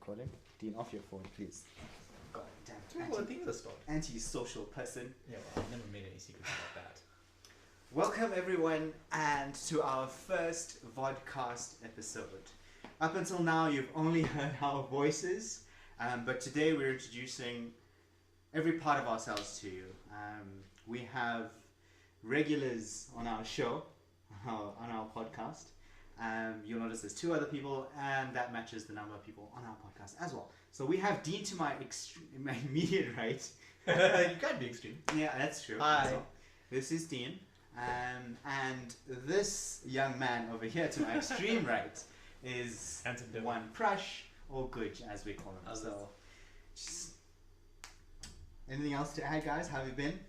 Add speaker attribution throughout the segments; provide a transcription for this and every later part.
Speaker 1: recording. Dean, off your phone, please. God damn. Anti-social person.
Speaker 2: Yeah, well, I've never made any secrets about that.
Speaker 1: Welcome everyone, and to our first Vodcast episode. Up until now, you've only heard our voices, but today we're introducing every part of ourselves to you. We have regulars on our show, on our podcast. You'll notice there's two other people, and that matches the number of people on our podcast as well. So we have Dean to my immediate right.
Speaker 2: You can't be extreme.
Speaker 1: Yeah, that's true.
Speaker 2: Hi.
Speaker 1: So, this is Dean, and this young man over here to my extreme right is
Speaker 2: Handsome devil.
Speaker 1: one Prush, or Guj as we call him. So, just, anything else to add, guys? How have you been?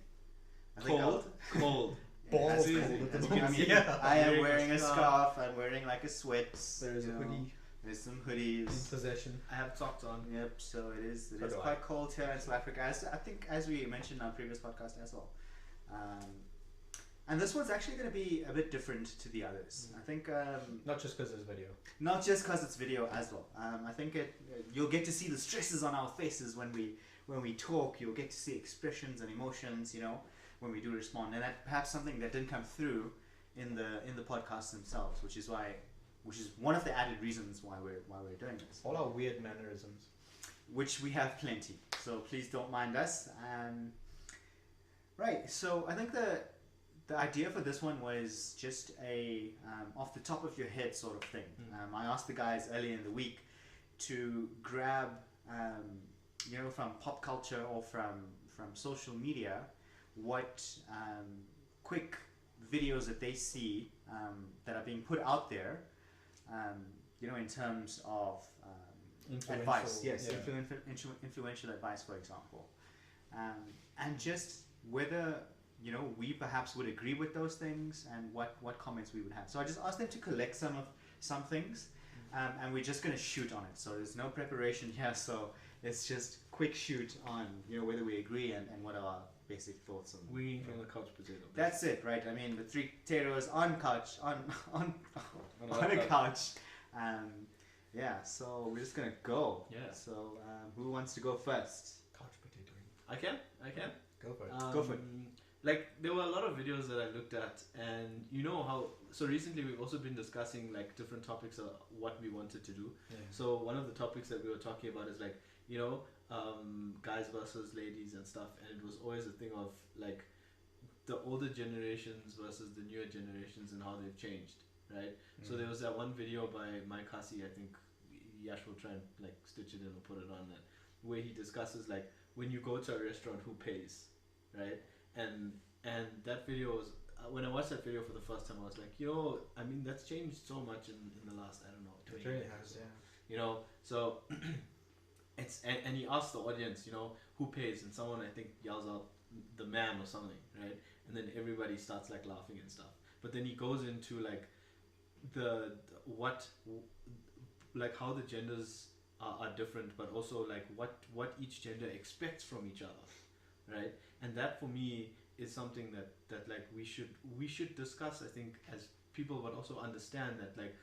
Speaker 1: I think
Speaker 2: Cold.
Speaker 1: Balls
Speaker 2: As
Speaker 1: cold
Speaker 2: usual.
Speaker 1: at the
Speaker 2: As you
Speaker 1: moment.
Speaker 2: can see,
Speaker 3: Yeah.
Speaker 1: I am
Speaker 2: Wearing
Speaker 1: wearing
Speaker 2: a
Speaker 1: a scarf. I'm wearing like a sweat.
Speaker 3: There's a hoodie
Speaker 1: There's some
Speaker 3: in
Speaker 1: hoodies.
Speaker 3: possession.
Speaker 2: I have socks on.
Speaker 1: Yep. So it is
Speaker 2: So do I.
Speaker 1: quite cold here in South Africa. I think as we mentioned in our previous podcast as well. And this one's actually going to be a bit different to the others. I think
Speaker 2: Not just because there's video.
Speaker 1: not just because it's video as well. I think you'll get to see the stresses on our faces when we talk. You'll get to see expressions and emotions, when we do respond, and that perhaps something that didn't come through in the podcasts themselves, which is one of the added reasons why we're doing this.
Speaker 2: All our weird mannerisms.
Speaker 1: Which we have plenty, so please don't mind us. Right, so I think the idea for this one was just a off the top of your head sort of thing. I asked the guys earlier in the week to grab, from pop culture or from social media, what quick videos that they see that are being put out there, in terms of advice. Yes,
Speaker 2: yeah.
Speaker 1: influential advice, for example, and just whether we perhaps would agree with those things and what comments we would have. So I just asked them to collect some things, and we're just going to shoot on it. So there's no preparation here. So it's just quick shoot on whether we agree and what are our basic thoughts on.
Speaker 2: Winging from the couch potato.
Speaker 1: That's it, right? I mean, the three potatoes on a
Speaker 2: couch.
Speaker 1: couch. Yeah, so we're just gonna go.
Speaker 2: Yeah.
Speaker 1: So who wants to go first?
Speaker 2: Couch potato. I can.
Speaker 3: Go for it.
Speaker 1: Go for it.
Speaker 2: Like, there were a lot of videos that I looked at, and so recently we've also been discussing like different topics of what we wanted to do.
Speaker 3: Yeah.
Speaker 2: So one of the topics that we were talking about is like, guys versus ladies and stuff, and it was always a thing of like the older generations versus the newer generations and how they've changed, right? So there was that one video by Mike Hussey, I think Yash will try and like stitch it in or put it on that, where he discusses like when you go to a restaurant, who pays, right? And that video was, when I watched that video for the first time, I was like, I mean, that's changed so much in the last, I don't know, 20
Speaker 3: It really
Speaker 2: years.
Speaker 3: has, yeah.
Speaker 2: So it's and he asked the audience, who pays, and someone I think yells out the man or something, right? And then everybody starts like laughing and stuff. But then he goes into like how the genders are different, but also like what each gender expects from each other, right? And that for me is something that like we should discuss, I think, as people, but also understand that like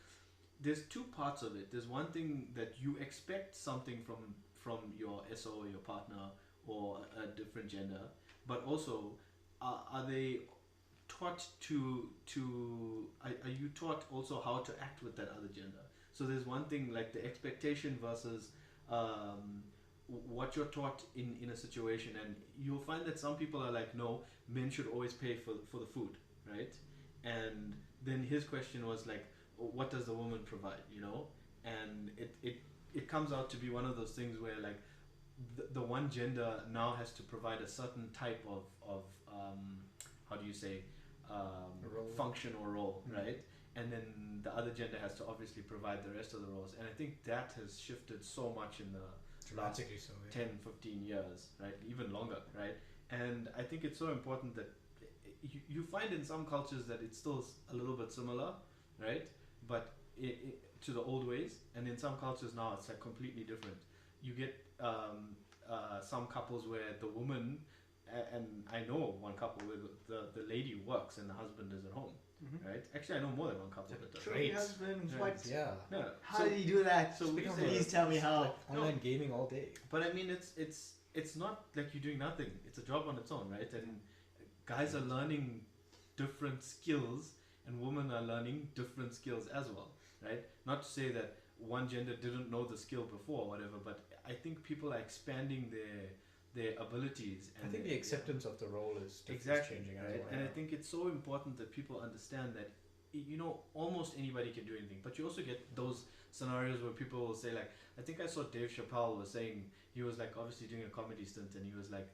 Speaker 2: there's two parts of it. There's one thing that you expect something from your SO or your partner or a different gender, but also are they taught are you taught also how to act with that other gender? So there's one thing like the expectation versus what you're taught in a situation, and you'll find that some people are like, no, men should always pay for the food, right? And then his question was like, what does the woman provide, and it comes out to be one of those things where like the one gender now has to provide a certain type of how do you say function or role, right? And then the other gender has to obviously provide the rest of the roles, and I think that has shifted so much in the last
Speaker 3: Dramatically so, yeah.
Speaker 2: 10, 15 years, right? Even longer, right? And I think it's so important that you find in some cultures that it's still a little bit similar, right? But to the old ways, and in some cultures now it's like completely different. You get some couples where the woman and I know one couple where the lady works and the husband is at home, right? Actually, I know more than one couple that does.
Speaker 1: Great
Speaker 3: Great.
Speaker 1: husband.
Speaker 2: Right.
Speaker 1: What?
Speaker 3: Yeah.
Speaker 2: No,
Speaker 1: How
Speaker 2: so,
Speaker 1: did he do that?
Speaker 2: so we
Speaker 3: Speaking of
Speaker 2: say,
Speaker 1: Please tell me how.
Speaker 3: Like online gaming all day.
Speaker 2: but I mean, it's not like you're doing nothing. It's a job on its own, right? And guys are learning different skills, and women are learning different skills as well, right? Not to say that one gender didn't know the skill before or whatever, but I think people are expanding their abilities. And
Speaker 3: I think the acceptance of the role is
Speaker 2: exactly
Speaker 3: changing as
Speaker 2: right,
Speaker 3: well.
Speaker 2: and I
Speaker 3: yeah.
Speaker 2: think it's so important that people understand that almost anybody can do anything, but you also get those scenarios where people will say like, I think I saw Dave Chappelle was saying, he was like obviously doing a comedy stint, and he was like,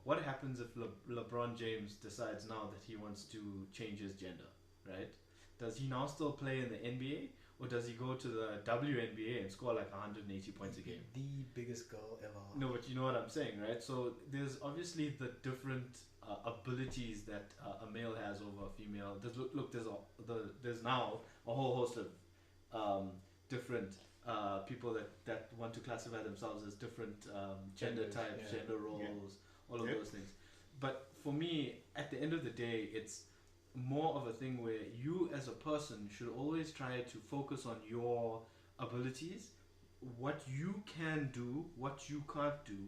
Speaker 2: what happens if LeBron James decides now that he wants to change his gender, right? Does he now still play in the NBA, or does he go to the WNBA and score like 180 points a game?
Speaker 3: The biggest girl ever.
Speaker 2: No, but you know what I'm saying, right? So there's obviously the different abilities that a male has over a female. There's now a whole host of different people that want to classify themselves as different gender
Speaker 3: Genders,
Speaker 2: types,
Speaker 3: yeah.
Speaker 2: gender roles, all of
Speaker 1: Yep.
Speaker 2: those things. But for me, at the end of the day, it's more of a thing where you as a person should always try to focus on your abilities, what you can do, what you can't do,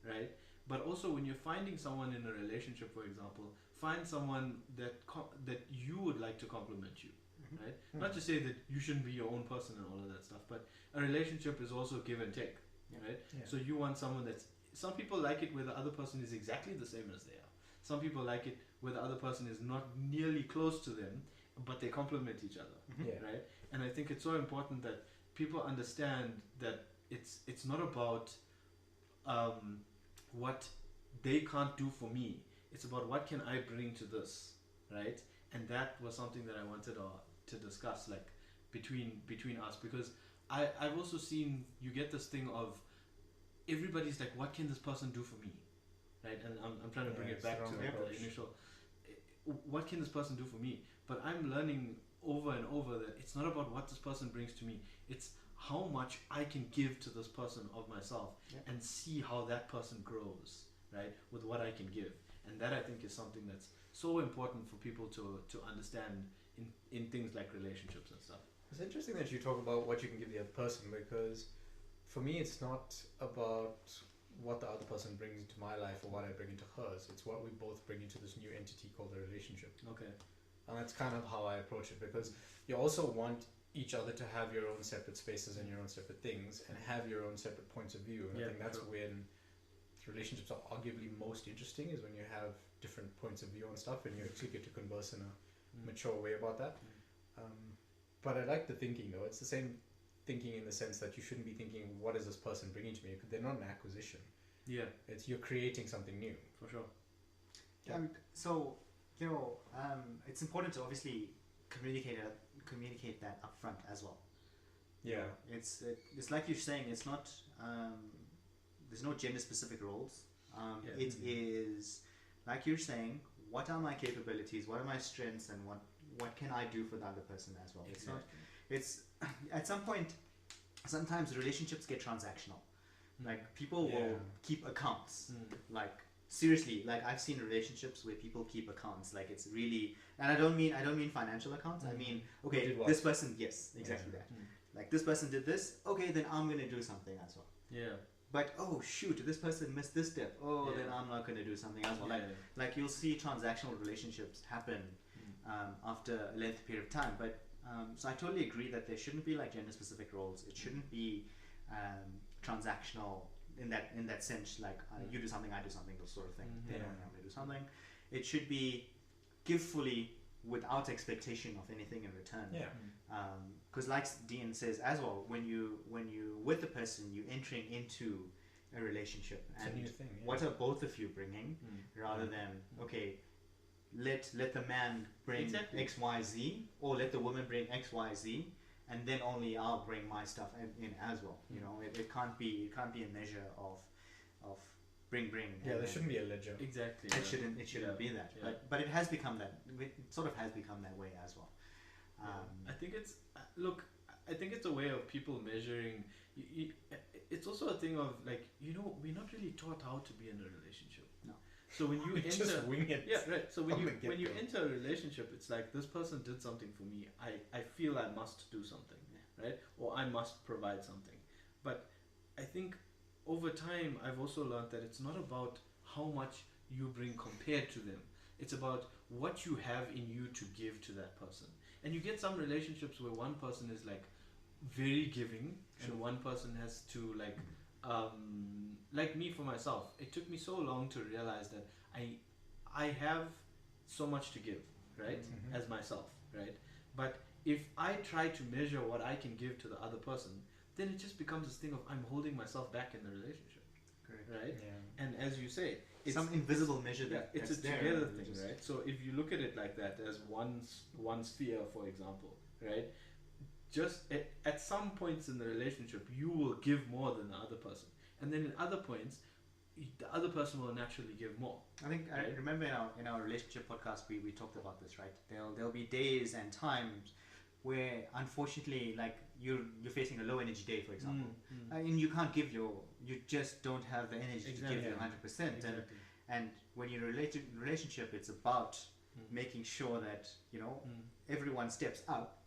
Speaker 2: right? But also when you're finding someone in a relationship, for example, find someone that you would like to compliment you, right? Not to say that you shouldn't be your own person and all of that stuff, but a relationship is also give and take, right?
Speaker 3: Yeah.
Speaker 2: So you want someone some people like it where the other person is exactly the same as they are. Some people like it where the other person is not nearly close to them, but they complement each other,
Speaker 3: Yeah.
Speaker 2: right? And I think it's so important that people understand that it's not about what they can't do for me. It's about what can I bring to this, right? And that was something that I wanted to discuss, like between us, because I've also seen you get this thing of everybody's like, what can this person do for me, right? And I'm trying to bring it
Speaker 3: it's
Speaker 2: back
Speaker 3: the
Speaker 2: to
Speaker 3: wrong
Speaker 2: the
Speaker 3: approach.
Speaker 2: initial. What can this person do for me? But I'm learning over and over that it's not about what this person brings to me. It's how much I can give to this person of myself, and see how that person grows, right? With what I can give. And that I think is something that's so important for people to understand in things like relationships and stuff.
Speaker 3: It's interesting that you talk about what you can give the other person, because for me it's not about what the other person brings into my life or what I bring into hers. It's what we both bring into this new entity called a relationship.
Speaker 2: Okay.
Speaker 3: And that's kind of how I approach it, because you also want each other to have your own separate spaces and your own separate things and have your own separate points of view. And I think that's when relationships are arguably most interesting, is when you have different points of view on stuff and you actually get to converse in a mature way about that. But I like the thinking though. It's the same thinking in the sense that you shouldn't be thinking, what is this person bringing to me? Because they're not an acquisition.
Speaker 2: Yeah,
Speaker 3: It's you're creating something new.
Speaker 2: for sure.
Speaker 1: So it's important to obviously communicate that up front as well.
Speaker 3: Yeah.
Speaker 1: It's like you're saying. It's not. There's no gender specific roles.
Speaker 2: Yeah.
Speaker 1: It is like you're saying. What are my capabilities? What are my strengths? And what can I do for the other person as well? It's not. It's at some point. Sometimes relationships get transactional. Like people will keep accounts. Like seriously, like I've seen relationships where people keep accounts. Like it's really, and I don't mean financial accounts. I mean, okay,
Speaker 3: did what?
Speaker 1: this person, yes, exactly that. Like this person did this. Okay, then I'm gonna do something as well.
Speaker 2: Yeah.
Speaker 1: But oh shoot, this person missed this step. Oh,
Speaker 2: Yeah.
Speaker 1: then I'm not gonna do something as well.
Speaker 2: Yeah.
Speaker 1: Like you'll see transactional relationships happen after a lengthy period of time. But so I totally agree that there shouldn't be like gender specific roles. It shouldn't be transactional in that sense. Like you do something, I do something, those sort of thing. They don't have to do something. It should be give fully without expectation of anything in return.
Speaker 3: Yeah.
Speaker 1: Because like Dean says as well, when you with the person, you're entering into a relationship,
Speaker 3: It's
Speaker 1: and
Speaker 3: a new thing. Yeah.
Speaker 1: what are both of you bringing, rather than okay, let the man bring
Speaker 2: Exactly.
Speaker 1: X, Y, Z, or let the woman bring X, Y, Z, and then only I'll bring my stuff in as well. You know, it can't be a measure of bring.
Speaker 3: Yeah,
Speaker 1: and
Speaker 3: there
Speaker 1: then-
Speaker 3: shouldn't be a ledger.
Speaker 2: Exactly.
Speaker 1: it shouldn't be that.
Speaker 2: Yeah.
Speaker 1: But it has become that. It sort of has become that way as well.
Speaker 2: I think it's look. I think it's a way of people measuring. it's also a thing of like, we're not really taught how to be in a relationship.
Speaker 1: No.
Speaker 2: So when you
Speaker 3: just
Speaker 2: enter,
Speaker 3: wing it.
Speaker 2: yeah, right. So when
Speaker 3: from
Speaker 2: you
Speaker 3: the
Speaker 2: when you
Speaker 3: get-go.
Speaker 2: enter a relationship, it's like this person did something for me. I feel I must do something, right? Or I must provide something. But I think over time, I've also learned that it's not about how much you bring compared to them. It's about what you have in you to give to that person. And you get some relationships where one person is like very giving, and one person has to like me for myself. It took me so long to realize that I have so much to give, right,
Speaker 3: Mhm.
Speaker 2: as myself, right. But if I try to measure what I can give to the other person, then it just becomes this thing of I'm holding myself back in the relationship,
Speaker 1: Correct.
Speaker 2: right.
Speaker 3: Yeah.
Speaker 2: And as you say, it's
Speaker 1: Some invisible measure
Speaker 2: yeah,
Speaker 1: that
Speaker 2: it's a
Speaker 1: that's there,
Speaker 2: together
Speaker 1: and you
Speaker 2: thing,
Speaker 1: just-
Speaker 2: right? So if you look at it like that as one sphere, for example, right? Just at some points in the relationship, you will give more than the other person, and then in other points, the other person will naturally give more.
Speaker 1: I think I
Speaker 2: Right.
Speaker 1: remember in our relationship podcast we talked about this, right? There'll be days and times where unfortunately like you're facing a low energy day, for example, and you can't give you just don't have the energy
Speaker 2: Exactly.
Speaker 1: to give your 100%.
Speaker 2: Exactly.
Speaker 1: And when you're in a relationship, it's about
Speaker 2: Mm.
Speaker 1: making sure that everyone steps up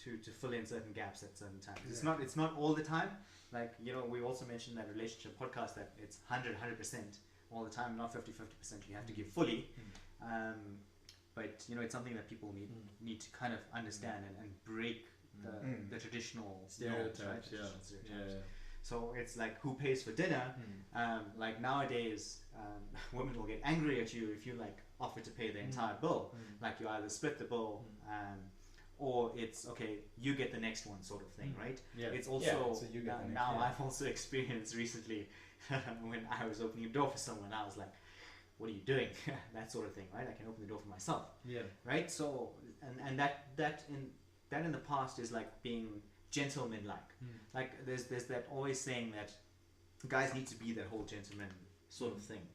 Speaker 1: to fill in certain gaps at certain times. It's not all the time. Like we also mentioned that relationship podcast that it's 100% all the time, not 50%. You have to give fully. But it's something that people need to kind of understand and break the traditional
Speaker 2: Stereotypes,
Speaker 1: norms, right?
Speaker 2: yeah.
Speaker 1: Traditional stereotypes.
Speaker 2: Yeah.
Speaker 1: So it's like who pays for dinner. Like nowadays, women will get angry at you if you like offer to pay the entire bill. Like you either split the bill, or it's okay, you get the next one sort of thing, right?
Speaker 2: Yeah.
Speaker 1: It's also
Speaker 3: Yeah, so you get the next
Speaker 1: now
Speaker 2: one.
Speaker 1: I've also experienced recently when I was opening a door for someone, I was like, "What are you doing?" That sort of thing, right? I can open the door for myself,
Speaker 2: Yeah.
Speaker 1: right? So and that in the past is like being gentleman-like. Like there's that always saying that guys need to be that whole gentleman sort of thing.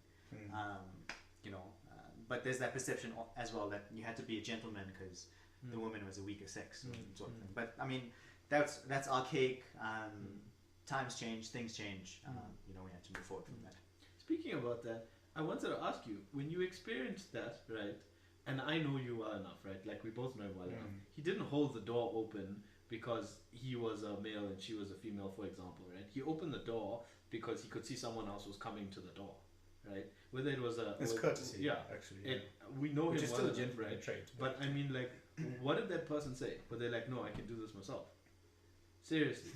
Speaker 1: But there's that perception as well that you had to be a gentleman because the woman was a weaker sex sort of thing. But I mean, that's archaic. Times change, things change. We have to move forward from that.
Speaker 2: Speaking about that, I wanted to ask you, when you experienced that, right? And I know you well enough, right? Like we both know him well enough. He didn't hold the door open because he was a male and she was a female, for example, right? He opened the door because he could see someone else was coming to the door, right? Whether it was
Speaker 3: It's courtesy,
Speaker 2: yeah,
Speaker 3: actually. Yeah.
Speaker 2: we know
Speaker 3: Which
Speaker 2: him
Speaker 3: is
Speaker 2: well
Speaker 3: still a
Speaker 2: enough,
Speaker 3: gentleman
Speaker 2: right?
Speaker 3: trait.
Speaker 2: But I mean, like, what did that person say? Were they like, no, I can do this myself? Seriously?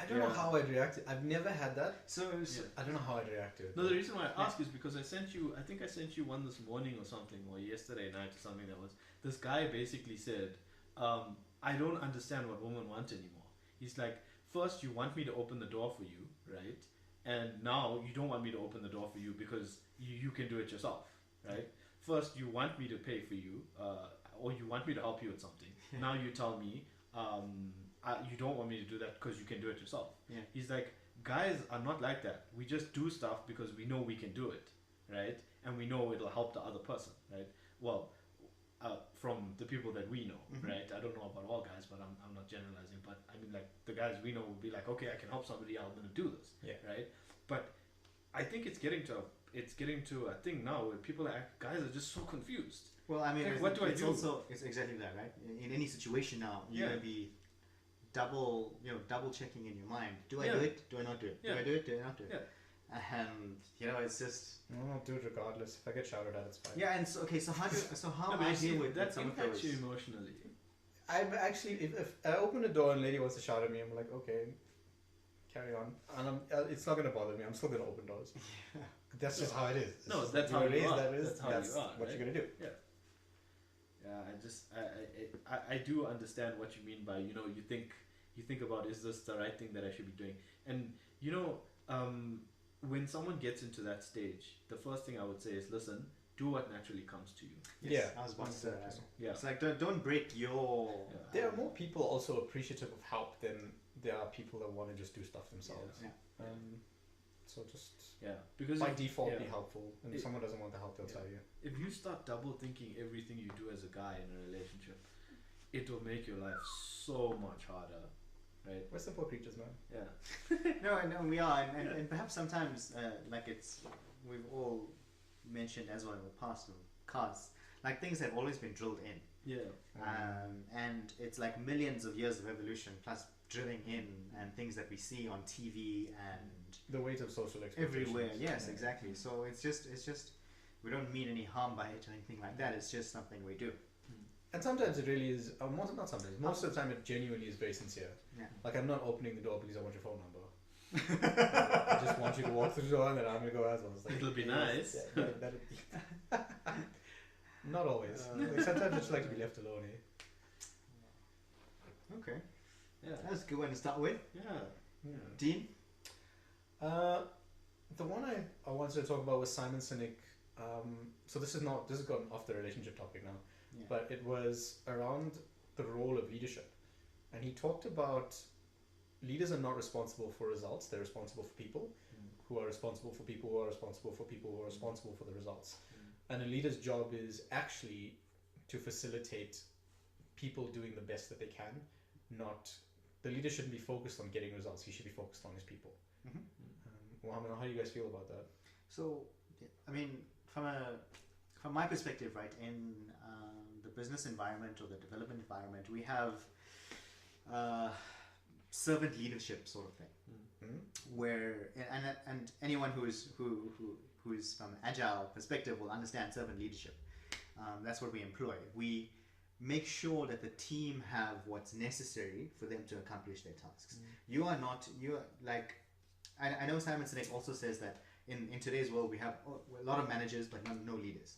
Speaker 3: I don't know how I'd react. I've never had that.
Speaker 1: So
Speaker 3: I don't know how I'd react to it.
Speaker 2: No, the reason why I ask is because I think I sent you one this morning or something, or yesterday night or something that was, this guy basically said, I don't understand what women want anymore. He's like, first you want me to open the door for you, right? And now you don't want me to open the door for you because you can do it yourself, right? First you want me to pay for you, or you want me to help you with something. Now you tell me, you don't want me to do that because you can do it yourself.
Speaker 1: Yeah.
Speaker 2: He's like, guys are not like that. We just do stuff because we know we can do it, right? And we know it'll help the other person, right? Well, from the people that we know, right? I don't know about all guys, but I'm not generalizing. But I mean, like the guys we know will be like, okay, I can help somebody. I'm gonna do this, right? But I think it's getting to a thing now where guys are just so confused.
Speaker 1: Well, I mean,
Speaker 2: Like, what do I do?
Speaker 1: It's exactly that, right? In any situation now, you're gonna be double checking in your mind. Do I do it? Do I not do it?
Speaker 2: Yeah.
Speaker 1: Do I do it? Do I not do it?
Speaker 2: Yeah.
Speaker 1: And it's just
Speaker 3: No, do it regardless. If I get shouted at, it's fine.
Speaker 1: yeah. And so how
Speaker 2: No, but
Speaker 1: I
Speaker 2: you see,
Speaker 1: deal with
Speaker 2: that
Speaker 1: some of
Speaker 2: impacts
Speaker 1: those.
Speaker 2: you emotionally.
Speaker 3: I'm actually, if I open a door and a lady wants to shout at me, I'm like, okay, carry on, and it's not gonna bother me. I'm still gonna open doors. That's just how it is. It's
Speaker 2: No,
Speaker 3: just
Speaker 2: that's
Speaker 3: you
Speaker 2: how
Speaker 3: were
Speaker 2: you
Speaker 3: raised
Speaker 2: are.
Speaker 3: that is.
Speaker 2: That's how
Speaker 3: That's
Speaker 2: you are,
Speaker 3: what
Speaker 2: right?
Speaker 3: you're gonna do.
Speaker 2: Yeah, I do understand what you mean by you think about, is this the right thing that I should be doing? And when someone gets into that stage, the first thing I would say is, listen, do what naturally comes to you.
Speaker 1: Yes,
Speaker 3: Yeah,
Speaker 1: I was about to say that.
Speaker 3: exactly.
Speaker 2: Yeah.
Speaker 1: It's like don't break your.
Speaker 2: Yeah.
Speaker 3: There are more people also appreciative of help than there are people that want to just do stuff themselves.
Speaker 1: Yeah.
Speaker 3: So just
Speaker 2: Yeah, because
Speaker 3: by default be
Speaker 2: yeah.
Speaker 3: helpful, and if someone doesn't want the help, they'll tell you.
Speaker 2: if you start double thinking everything you do as a guy in a relationship, it will make your life so much harder, right?
Speaker 3: We're simple creatures, man.
Speaker 2: Yeah.
Speaker 1: No, we are, and perhaps sometimes, like we've all mentioned as well in the past of cars, like things have always been drilled in.
Speaker 2: Yeah.
Speaker 1: And it's like millions of years of evolution plus drilling in and things that we see on TV and
Speaker 3: the weight of social expectations.
Speaker 1: everywhere. Yes, exactly. So it's just we don't mean any harm by it or anything like that. It's just something we do.
Speaker 3: And sometimes it really is, not sometimes, most of the time it genuinely is very sincere.
Speaker 1: Yeah.
Speaker 3: Like, I'm not opening the door because I want your phone number. I just want you to walk through the door and then I'm going to go as well. It's like,
Speaker 2: It'll be nice.
Speaker 3: Yeah, not always. Like, sometimes I just like to be left alone, eh?
Speaker 1: Okay.
Speaker 2: Yeah.
Speaker 1: That's a good one to start with.
Speaker 2: Yeah.
Speaker 1: Dean?
Speaker 3: The one I wanted to talk about was Simon Sinek. So this has gone off the relationship topic now,
Speaker 1: Yeah.
Speaker 3: but it was around the role of leadership, and he talked about leaders are not responsible for results; they're responsible for people, who are responsible for people who are responsible for people who are responsible for the results. And a leader's job is actually to facilitate people doing the best that they can. Not the leader shouldn't be focused on getting results; he should be focused on his people. Mohammed, how do you guys feel about that?
Speaker 1: So, I mean, from my perspective, right, in the business environment or the development environment, we have servant leadership sort of thing, where and anyone who's from an agile perspective will understand servant leadership. That's what we employ. We make sure that the team have what's necessary for them to accomplish their tasks. I know Simon Sinek also says that in today's world we have a lot of managers but no leaders,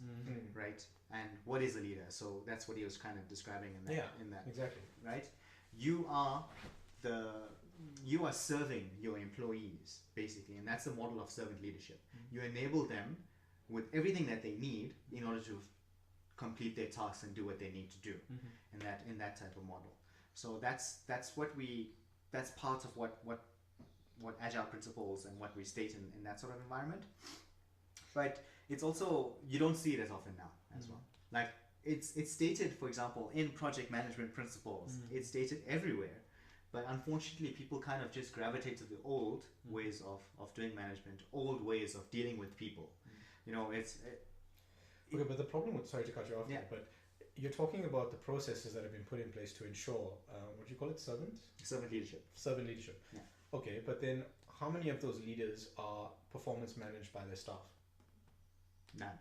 Speaker 1: right? And what is a leader? So that's what he was kind of describing in that
Speaker 3: Exactly.
Speaker 1: right? You are serving your employees basically, and that's the model of servant leadership. You enable them with everything that they need in order to complete their tasks and do what they need to do in that type of model. So that's part of what agile principles and what we state in that sort of environment. But it's also, you don't see it as often now as well. Like it's stated, for example, in project management principles, it's stated everywhere. But unfortunately, people kind of just gravitate to the old ways of doing management, old ways of dealing with people. You know,
Speaker 3: Okay, but the problem with, sorry to cut you off,
Speaker 1: Yeah.
Speaker 3: but you're talking about the processes that have been put in place to ensure, what do you call it, servant leadership.
Speaker 1: Yeah.
Speaker 3: Okay, but then how many of those leaders are performance managed by their staff?
Speaker 1: None.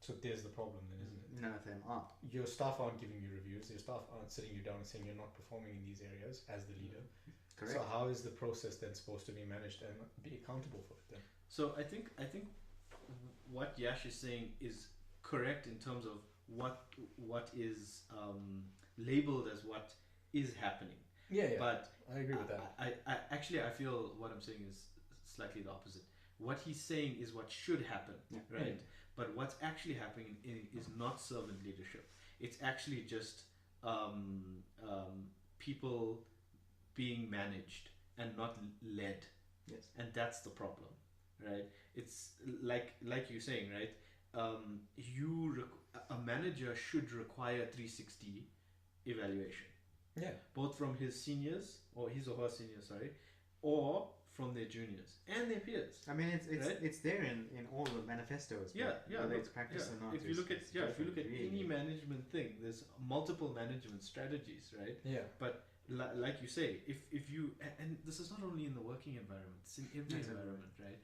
Speaker 3: So there's the problem then, isn't it?
Speaker 1: None of them are.
Speaker 3: Your staff aren't giving you reviews, your staff aren't sitting you down and saying you're not performing in these areas as the leader.
Speaker 1: Correct.
Speaker 3: So how is the process then supposed to be managed and be accountable for it then?
Speaker 2: So I think what Yash is saying is correct in terms of what is labeled as what is happening.
Speaker 3: Yeah.
Speaker 2: But
Speaker 3: I agree with that.
Speaker 2: I feel what I'm saying is slightly the opposite. What he's saying is what should happen, right? But what's actually happening is not servant leadership. It's actually just people being managed and not led.
Speaker 1: Yes.
Speaker 2: And that's the problem, right? It's like you're saying, right? A manager should require 360 evaluation.
Speaker 3: Yeah.
Speaker 2: Both from his seniors, or his or her seniors, sorry, or from their juniors and their peers.
Speaker 1: I mean,
Speaker 2: right?
Speaker 1: it's there in all the manifestos. Whether it's practice or not.
Speaker 2: If you look at any management thing, there's multiple management strategies, right?
Speaker 3: Yeah.
Speaker 2: But like you say, if you, and this is not only in the working environment, it's in every environment, right?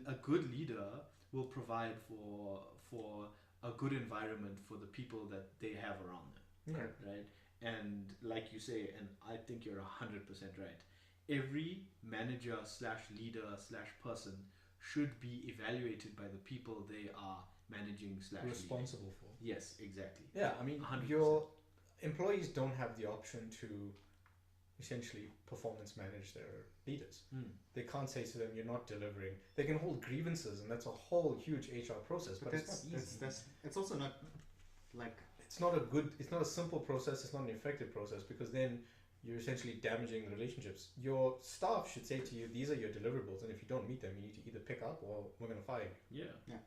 Speaker 2: A good leader will provide for a good environment for the people that they have around them, right? And like you say, and I think you're 100% right, every manager / leader / person should be evaluated by the people they are managing /
Speaker 3: responsible
Speaker 2: leading.
Speaker 3: for.
Speaker 2: Yes, exactly.
Speaker 3: Yeah, I mean,
Speaker 2: 100%.
Speaker 3: Your employees don't have the option to essentially performance manage their leaders. They can't say to them, you're not delivering. They can hold grievances, and that's a whole huge HR process, but it's not easy.
Speaker 1: It's also not like...
Speaker 3: It's not a simple process, it's not an effective process, because then you're essentially damaging relationships. Your staff should say to you, these are your deliverables, and if you don't meet them, you need to either pick up or we're going to fire you.
Speaker 2: Yeah.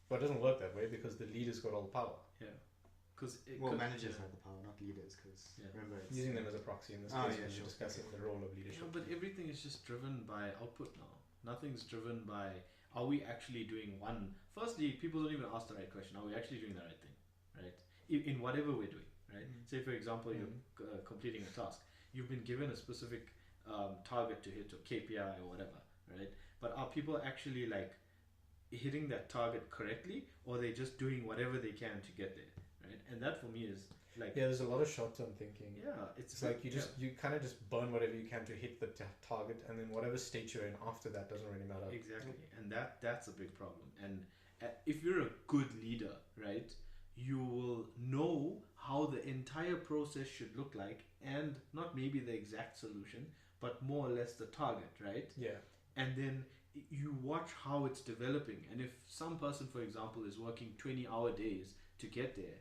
Speaker 3: But it doesn't work that way because the leader's got all the power.
Speaker 2: Yeah. because
Speaker 1: managers have the power, not leaders, because remember it's
Speaker 3: using them as a proxy in this case when you're discussing the role of leadership.
Speaker 2: But everything is just driven by output now. Nothing's driven by, are we actually doing one? Firstly, people don't even ask the right question. Are we actually doing the right thing, right? In whatever we're doing, right? Say for example, you're completing a task. You've been given a specific target to hit, or KPI or whatever, right? But are people actually like hitting that target correctly, or are they just doing whatever they can to get there, right? And that for me is like,
Speaker 3: there's a lot of short-term thinking.
Speaker 2: It's
Speaker 3: like you kind of just burn whatever you can to hit the target, and then whatever state you're in after that doesn't really matter.
Speaker 2: Exactly. And that's a big problem. And if you're a good leader, right, you will know how the entire process should look like, and not maybe the exact solution, but more or less the target, right? And then you watch how it's developing. And if some person, for example, is working 20-hour days to get there,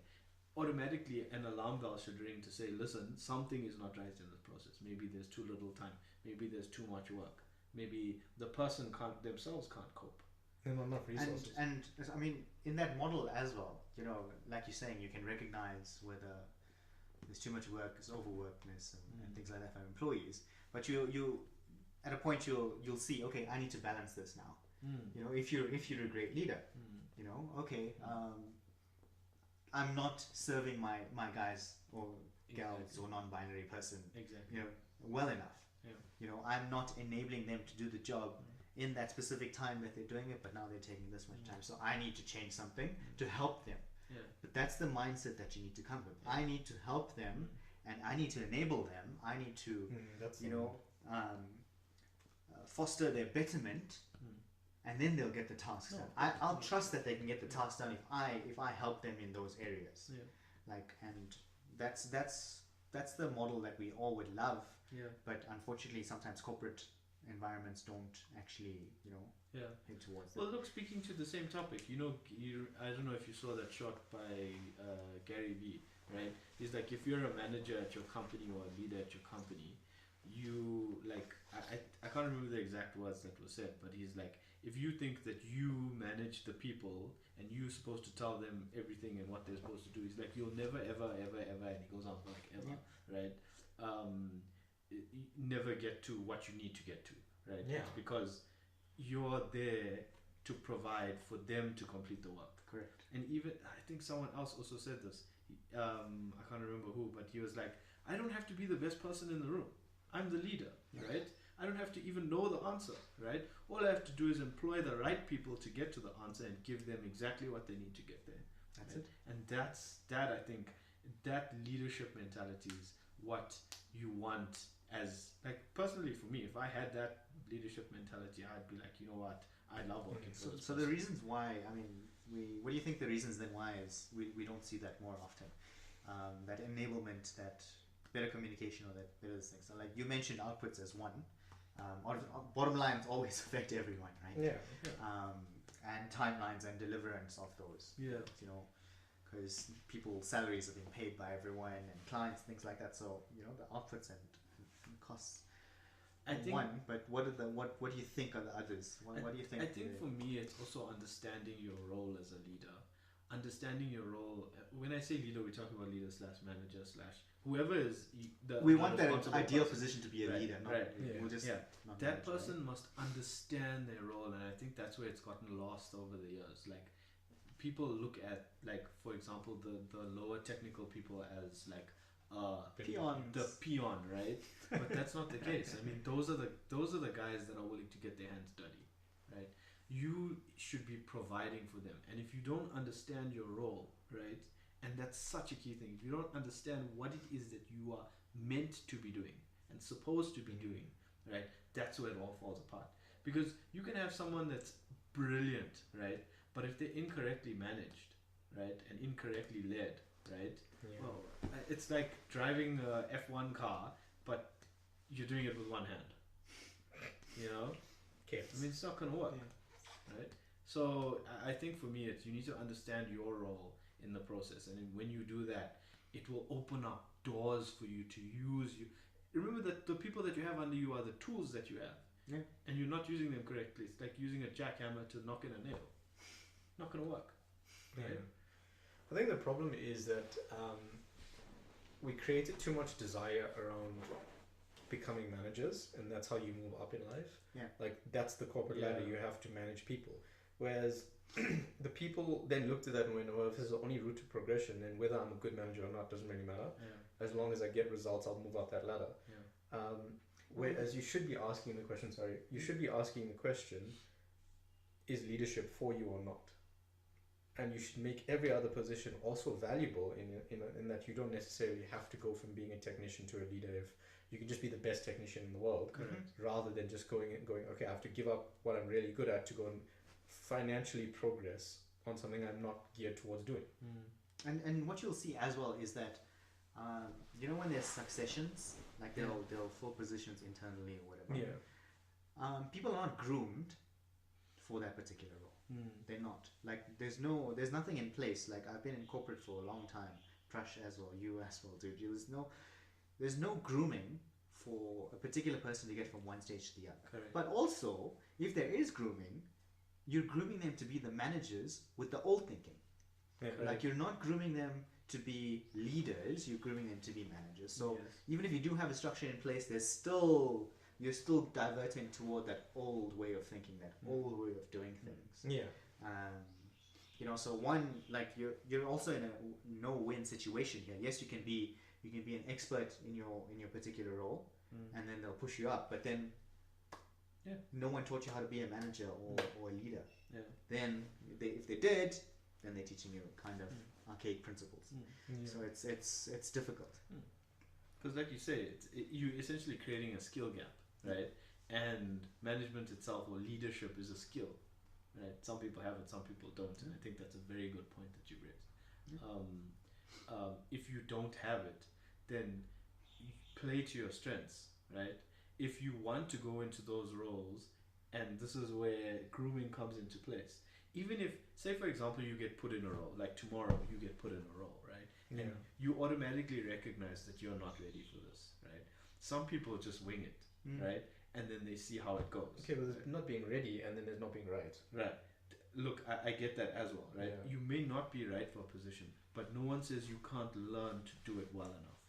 Speaker 2: automatically an alarm bell should ring to say, listen, something is not right in this process. Maybe there's too little time. Maybe there's too much work. Maybe the person themselves can't cope.
Speaker 3: And not enough resources.
Speaker 1: And I mean, in that model as well, like you're saying, you can recognize whether there's too much work, there's overworkedness and things like that for employees. But you at a point you'll see, okay, I need to balance this now. If you're a great leader, okay, I'm not serving my guys or gals or non-binary person well enough. I'm not enabling them to do the job in that specific time that they're doing it, but now they're taking this much time, so I need to change something to help them. But that's the mindset that you need to come with. I need to help them, and I need to enable them. I need to foster their betterment, and then they'll get the tasks done. I'll trust that they can get the tasks done if I help them in those areas. And that's the model that we all would love. But unfortunately, sometimes corporate environments don't actually head towards that.
Speaker 2: Well, look, speaking to the same topic, I don't know if you saw that shot by Gary Vee, right? He's like, if you're a manager at your company or a leader at your company, you like, I can't remember the exact words that were said, but he's like, if you think that you manage the people and you're supposed to tell them everything and what they're supposed to do, he's like, you'll never ever and he goes on for like ever, right? Never get to what you need to get to, right? It's because you're there to provide for them to complete the work.
Speaker 1: Correct.
Speaker 2: And even, I think someone else also said this, I can't remember who, but he was like, I don't have to be the best person in the room. I'm the leader, right? I don't have to even know the answer, right? All I have to do is employ the right people to get to the answer and give them exactly what they need to get there.
Speaker 1: That's
Speaker 2: right?
Speaker 1: it.
Speaker 2: And I think, that leadership mentality is what you want as, like, personally for me, if I had that leadership mentality, I'd be like, you know what, I love working for this
Speaker 1: So the reasons why, I mean, what do you think the reasons then why is we don't see that more often? That enablement, that better communication, or that better things. So like you mentioned outputs as one. Bottom lines always affect everyone, right? And timelines and deliverance of those. Because people's salaries are being paid by everyone and clients, things like that. So the outputs and costs.
Speaker 2: I think
Speaker 1: one, but what do you think are the others? What do you think?
Speaker 2: I think for me, it's also understanding your role as a leader. Understanding your role. When I say leader, we're talking about leader / manager / whoever is
Speaker 1: we want that ideal position to be a leader, not, we'll just not
Speaker 2: that person must understand their role, and I think that's where it's gotten lost over the years. Like, people look at, like, for example, the lower technical people as like
Speaker 1: peons.
Speaker 2: The peon, right? But that's not the case. I mean, those are the guys that are willing to get their hands dirty, right? You should be providing for them, and if you don't understand your role, right? And that's such a key thing. If you don't understand what it is that you are meant to be doing and supposed to be doing, right? That's where it all falls apart. Because you can have someone that's brilliant, right? But if they're incorrectly managed, right? And incorrectly led, right? Well, it's like driving a F1 car, but you're doing it with one hand.
Speaker 3: Okay.
Speaker 2: I mean, it's not going to work, right? So I think for me, you need to understand your role in the process, and when you do that, it will open up doors for you to use. Remember that the people that you have under you are the tools that you have, and you're not using them correctly. It's like using a jackhammer to knock in a nail. Not gonna work, right?
Speaker 3: I think the problem is that we created too much desire around becoming managers, and that's how you move up in life.
Speaker 1: Yeah.
Speaker 3: Like that's the corporate ladder. You have to manage people. Whereas the people then looked at that and went, well, if this is the only route to progression, then whether I'm a good manager or not doesn't really matter.
Speaker 2: Yeah.
Speaker 3: As long as I get results, I'll move up that ladder.
Speaker 2: Yeah.
Speaker 3: Whereas you should be asking the question, you should be asking the question, is leadership for you or not? And you should make every other position also valuable in that you don't necessarily have to go from being a technician to a leader. If you can just be the best technician in the world, rather than just going, okay, I have to give up what I'm really good at to go and financially progress on something I'm not geared towards doing.
Speaker 1: And what you'll see as well is that when there's successions, like they'll fill positions internally or whatever. People are not groomed for that particular role. They're not. Like there's nothing in place. Like I've been in corporate for a long time. Prash as well, you as well, dude. There's no grooming for a particular person to get from one stage to the other.
Speaker 2: Correct.
Speaker 1: But also, if there is grooming, you're grooming them to be the managers with the old thinking. Like you're not grooming them to be leaders, you're grooming them to be managers. So even if you do have a structure in place, you're still diverting toward that old way of thinking, that old way of doing things. So one, like you're also in a no-win situation here. Yes, you can be an expert in your particular role, and then they'll push you up. But then, no one taught you how to be a manager or a leader. Then if they did, then they're teaching you kind of archaic principles. So it's difficult.
Speaker 2: Because like you say, you're essentially creating a skill gap, right? And management itself or leadership is a skill, right? Some people have it, some people don't, and I think that's a very good point that you raised. If you don't have it, then you play to your strengths, right? If you want to go into those roles, and this is where grooming comes into place. Even if, say for example, you get put in a role, like tomorrow you get put in a role, right? And you automatically recognize that you're not ready for this, right? Some people just wing it, right? And then they see how it goes.
Speaker 3: Okay, but there's not being ready and then there's not being right.
Speaker 2: Right. Look, I get that as well, right? You may not be right for a position, but no one says you can't learn to do it well enough.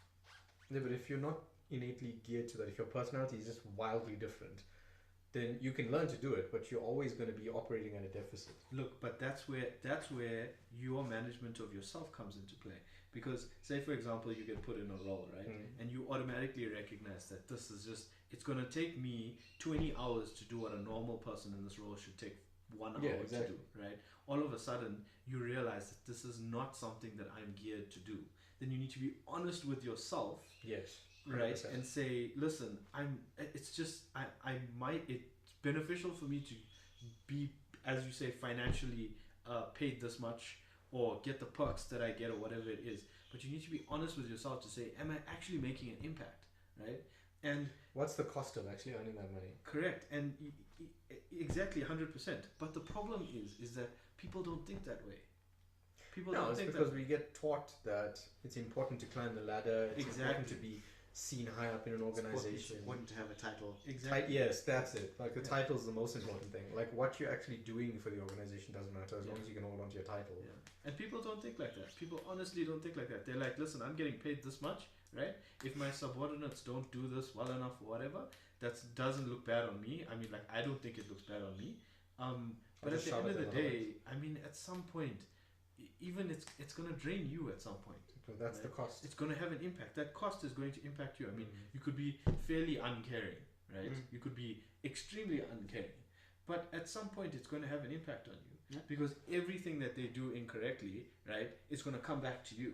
Speaker 3: Yeah, but if you're not innately geared to that, if your personality is just wildly different, then you can learn to do it, but you're always going to be operating at a deficit.
Speaker 2: Look, but that's where your management of yourself comes into play. Because say for example you get put in a role, right? And you automatically recognize that this is just, it's going to take me 20 hours to do what a normal person in this role should take 1 hour to do, right? All of a sudden you realize that this is not something that I'm geared to do. Then you need to be honest with yourself.
Speaker 3: Yes.
Speaker 2: 100%. Right, and say, listen, it's beneficial for me to be, as you say, financially paid this much or get the perks that I get or whatever it is. But you need to be honest with yourself to say, am I actually making an impact, right? And
Speaker 3: what's the cost of actually earning that money?
Speaker 2: Correct, and exactly 100%. But the problem is that people don't think that way. People don't think
Speaker 3: because we get taught that it's important to climb the ladder. It's important to be seen high up in an organization.
Speaker 1: It's important to have a title.
Speaker 2: Exactly.
Speaker 3: Yes, that's it. Like the title is the most important thing. Like what you're actually doing for the organization doesn't matter as long as you can hold on to your title.
Speaker 2: And people don't think like that. People honestly don't think like that. They're like, listen, I'm getting paid this much, right? If my subordinates don't do this well enough or whatever, that doesn't look bad on me. I mean, like, I don't think it looks bad on me. But at the end of the day, I mean, at some point, even it's going to drain you at some point.
Speaker 3: So that's the cost.
Speaker 2: It's going to have an impact. That cost is going to impact you. I mean, you could be fairly uncaring, right? You could be extremely uncaring. But at some point, it's going to have an impact on you. Because everything that they do incorrectly, right, is going to come back to you,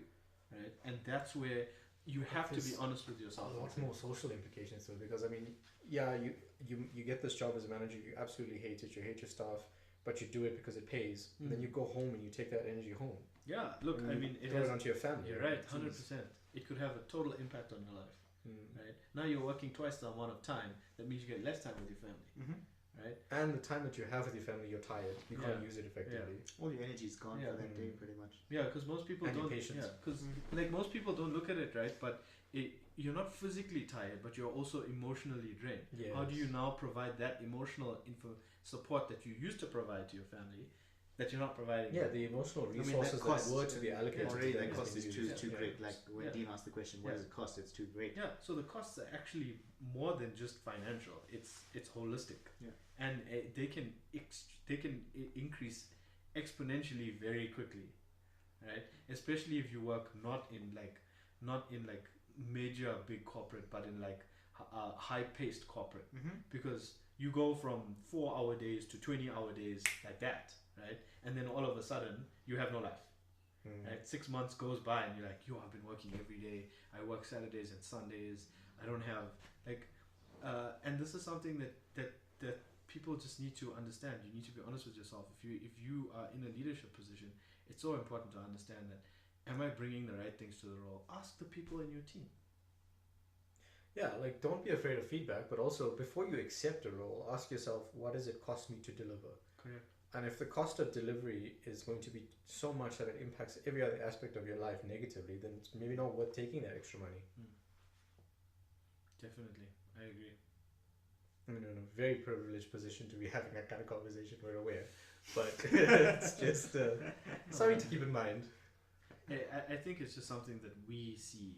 Speaker 2: right? And that's where you have to be honest with yourself.
Speaker 3: Lots more social implications though, because I mean, you get this job as a manager, you absolutely hate it, you hate your staff, but you do it because it pays. And then you go home and you take that energy home.
Speaker 2: Yeah, look, I mean,
Speaker 3: it has onto your family.
Speaker 2: You're right, 100%. It could have a total impact on your life, right? Now you're working twice the amount of time. That means you get less time with your family, right?
Speaker 3: And the time that you have with your family, you're tired. You can't use it effectively.
Speaker 1: All your energy is gone for that day, pretty much.
Speaker 2: Yeah, because most people don't. Yeah, because like most people don't look at it, right? But you're not physically tired, but you're also emotionally drained. Yes. How do you now provide that emotional support that you used to provide to your family that you're not providing.
Speaker 3: Yeah, the emotional
Speaker 1: I mean,
Speaker 3: resources
Speaker 1: cost
Speaker 3: that were to be allocated
Speaker 1: already
Speaker 3: to them
Speaker 1: that cost
Speaker 3: has
Speaker 1: is
Speaker 3: been used.
Speaker 1: too
Speaker 2: Yeah.
Speaker 1: great. Like when
Speaker 2: Yeah.
Speaker 1: Dean asked the question, what
Speaker 2: Yeah.
Speaker 1: does it cost? It's too great.
Speaker 2: Yeah, so the costs are actually more than just financial. It's holistic.
Speaker 1: Yeah.
Speaker 2: And they can increase exponentially very quickly, right? Especially if you work not in like major big corporate, but in like high paced corporate,
Speaker 1: Mm-hmm.
Speaker 2: because you go from 4-hour days to 20-hour days like that, right? And then all of a sudden you have no life. Right? 6 months goes by and you're like, yo, I've been working every day. I work Saturdays and Sundays. I don't have like, and this is something that people just need to understand. You need to be honest with yourself. If you are in a leadership position, it's so important to understand that, am I bringing the right things to the role? Ask the people in your team.
Speaker 3: Yeah, like don't be afraid of feedback, but also before you accept a role, ask yourself, what does it cost me to deliver?
Speaker 2: Correct.
Speaker 3: And if the cost of delivery is going to be so much that it impacts every other aspect of your life negatively, then it's maybe not worth taking that extra money.
Speaker 2: Definitely, I agree.
Speaker 3: I mean, in a very privileged position to be having that kind of conversation, we're aware. But it's just something to keep in mind.
Speaker 2: I think it's just something that we see.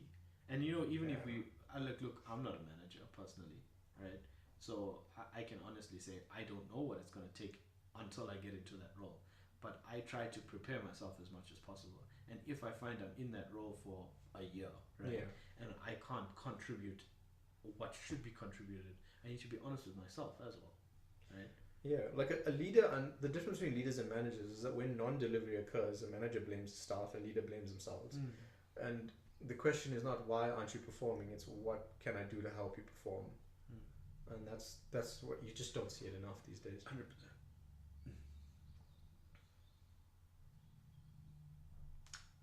Speaker 2: And you know, even if we, look, I'm not a manager personally, right? So I can honestly say I don't know what it's going to take until I get into that role. But I try to prepare myself as much as possible. And if I find I'm in that role for a year, right, and I can't contribute what should be contributed, I need to be honest with myself as well, right?
Speaker 3: Yeah, like a leader, and the difference between leaders and managers is that when non-delivery occurs, a manager blames staff, a leader blames themselves. And the question is not why aren't you performing, it's what can I do to help you perform. And that's what you just don't see it enough these days.
Speaker 2: 100%.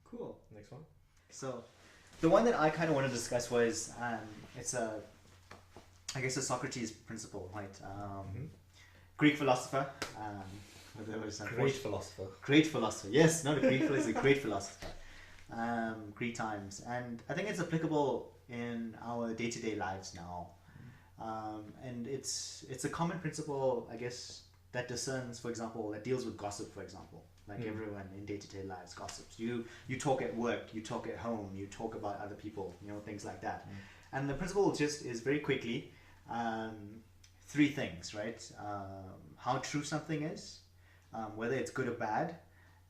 Speaker 1: Cool.
Speaker 3: Next one.
Speaker 1: So, the one that I kind of want to discuss was it's I guess a Socrates principle, right? Greek philosopher.
Speaker 3: Great philosopher.
Speaker 1: Great philosopher. Yes, not a Greek philosopher, a great philosopher. Greek times, and I think it's applicable in our day-to-day lives now. And it's a common principle, I guess, that discerns, for example, that deals with gossip, for example. Like everyone in day-to-day lives gossips. You talk at work, you talk at home, you talk about other people, things like that. And the principle just is very quickly 3 things, right? How true something is, whether it's good or bad,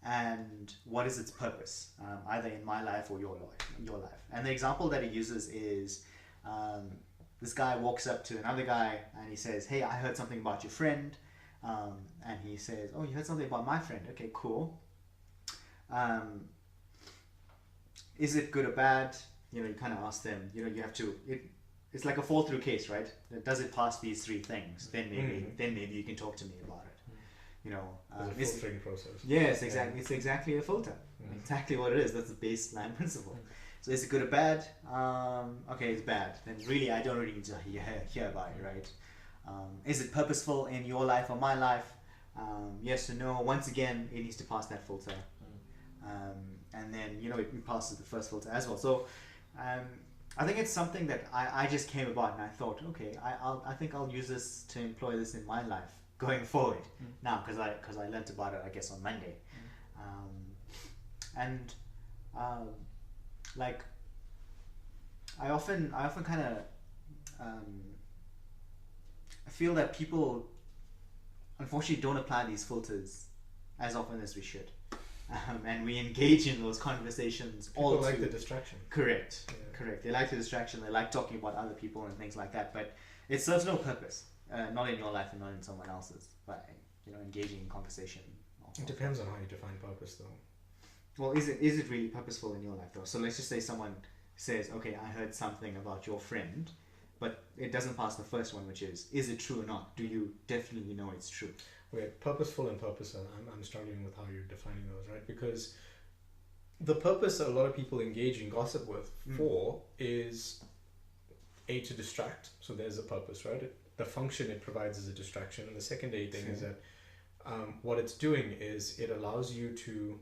Speaker 1: and what is its purpose, either in my life or your life. And the example that he uses is this guy walks up to another guy and he says, hey, I heard something about your friend. And he says, oh, you heard something about my friend. Okay, cool. Is it good or bad? You kind of ask them, you have to, it's like a fall through case, right? Does it pass these 3 things? Then maybe you can talk to me about it.
Speaker 3: It's a filtering process.
Speaker 1: Yes, exactly. It's exactly a filter. Exactly what it is. That's the baseline principle. So is it good or bad? Okay, it's bad. Then really, I don't really need to hear about it, right? Is it purposeful in your life or my life? Yes or no? Once again, it needs to pass that filter. And then, it passes the first filter as well. So I think it's something that I just came about and I thought, okay, I think I'll use this to employ this in my life going forward now, because I learnt about it, I guess, on Monday. Like I often kind of I feel that people unfortunately don't apply these filters as often as we should, and we engage in those conversations.
Speaker 3: People like the distraction.
Speaker 1: Correct. They like the distraction. They like talking about other people and things like that, but it serves no purpose, not in your life and not in someone else's, but engaging in conversation.
Speaker 3: It depends on how you define purpose, though.
Speaker 1: Well, is it really purposeful in your life, though? So let's just say someone says, okay, I heard something about your friend, but it doesn't pass the first one, which is it true or not? Do you definitely know it's true?
Speaker 3: Wait, purposeful and purpose, I'm struggling with how you're defining those, right? Because the purpose that a lot of people engage in gossip with for is to distract. So there's a purpose, right? The function it provides is a distraction. And the secondary thing is that what it's doing is it allows you to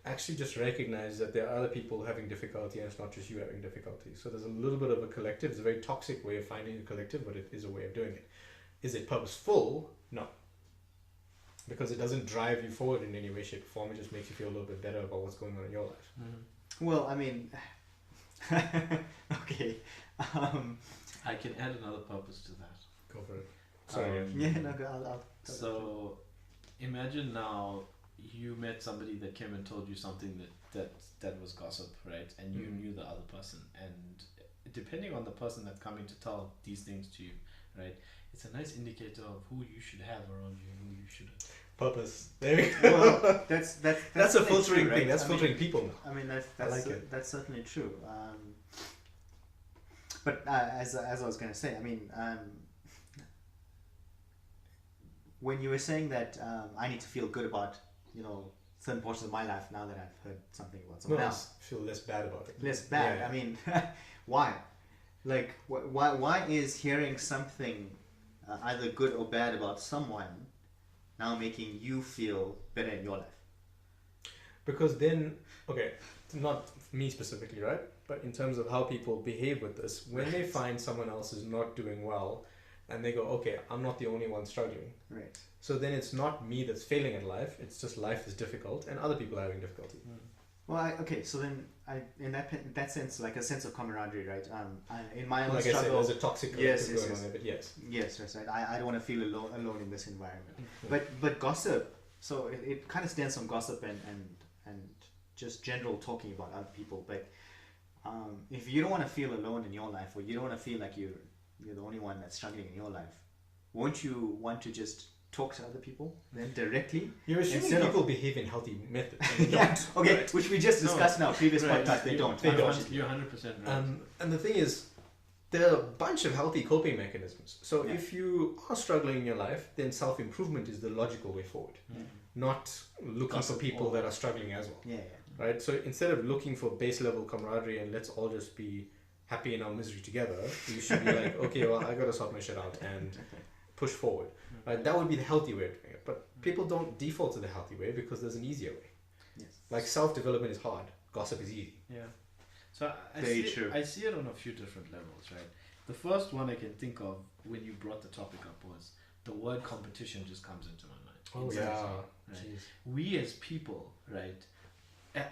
Speaker 3: actually just recognize that there are other people having difficulty and it's not just you having difficulty. So there's a little bit of a collective. It's a very toxic way of finding a collective, but it is a way of doing it. Is it purposeful? No. because it doesn't drive you forward in any way, shape, or form. It just makes you feel a little bit better about what's going on in your life.
Speaker 1: Well, I mean, okay.
Speaker 2: I can add another purpose to that.
Speaker 3: Go for it. Sorry.
Speaker 1: Yeah, no, I'll
Speaker 2: So, imagine now you met somebody that came and told you something that was gossip, right? And you knew the other person, and depending on the person that's coming to tell these things to you, right? It's a nice indicator of who you should have around you and who you shouldn't.
Speaker 3: Purpose. There we go.
Speaker 1: Well, that's
Speaker 3: a filtering
Speaker 1: true,
Speaker 3: thing.
Speaker 1: right?
Speaker 3: That's filtering people now.
Speaker 1: I mean, that's
Speaker 3: I like it.
Speaker 1: that's certainly true. But as I was going to say, I mean, when you were saying that I need to feel good about, certain portions of my life now that I've heard something about someone else.
Speaker 3: Feel less bad about it.
Speaker 1: Less bad.
Speaker 3: Yeah.
Speaker 1: I mean, why? Like, why is hearing something either good or bad about someone now making you feel better in your life?
Speaker 3: Because then, okay, not me specifically, right? But in terms of how people behave with this, when they find someone else is not doing well, and they go, okay, I'm not the only one struggling.
Speaker 1: Right.
Speaker 3: So then it's not me that's failing at life. It's just life is difficult, and other people are having difficulty.
Speaker 1: Well, so then in that sense, like a sense of camaraderie, right? In my own
Speaker 3: like
Speaker 1: struggle,
Speaker 3: I said, there's a toxic
Speaker 1: yes,
Speaker 3: going on there, but yes.
Speaker 1: Yes, that's right. I don't want to feel alone in this environment. But gossip, so it kind of stems from gossip and just general talking about other people. But if you don't want to feel alone in your life, or you don't want to feel like you're the only one that's struggling in your life, won't you want to just talk to other people then directly?
Speaker 3: You're assuming people behave in healthy methods.
Speaker 1: Yeah, okay,
Speaker 2: right.
Speaker 1: which we just discussed in our previous
Speaker 2: Right.
Speaker 1: podcast. They don't.
Speaker 2: You're
Speaker 1: Unfortunately.
Speaker 2: 100% right.
Speaker 3: And the thing is, there are a bunch of healthy coping mechanisms. So
Speaker 1: Yeah.
Speaker 3: if you are struggling in your life, then self-improvement is the logical way forward. Not looking for people that are struggling as well.
Speaker 1: Yeah.
Speaker 3: Right? So instead of looking for base level camaraderie and let's all just be happy in our misery together, you should be like, okay, well, I gotta sort my shit out and push forward. Right? That would be the healthy way of doing it. But people don't default to the healthy way because there's an easier way.
Speaker 1: Yes.
Speaker 3: Like self-development is hard. Gossip is easy.
Speaker 2: Yeah. So
Speaker 1: Very true.
Speaker 2: I see it on a few different levels, right? The first one I can think of when you brought the topic up was the word competition just comes into my mind.
Speaker 3: Oh,
Speaker 2: Instantly,
Speaker 3: yeah.
Speaker 2: Right?
Speaker 3: Jeez.
Speaker 2: We as people, right?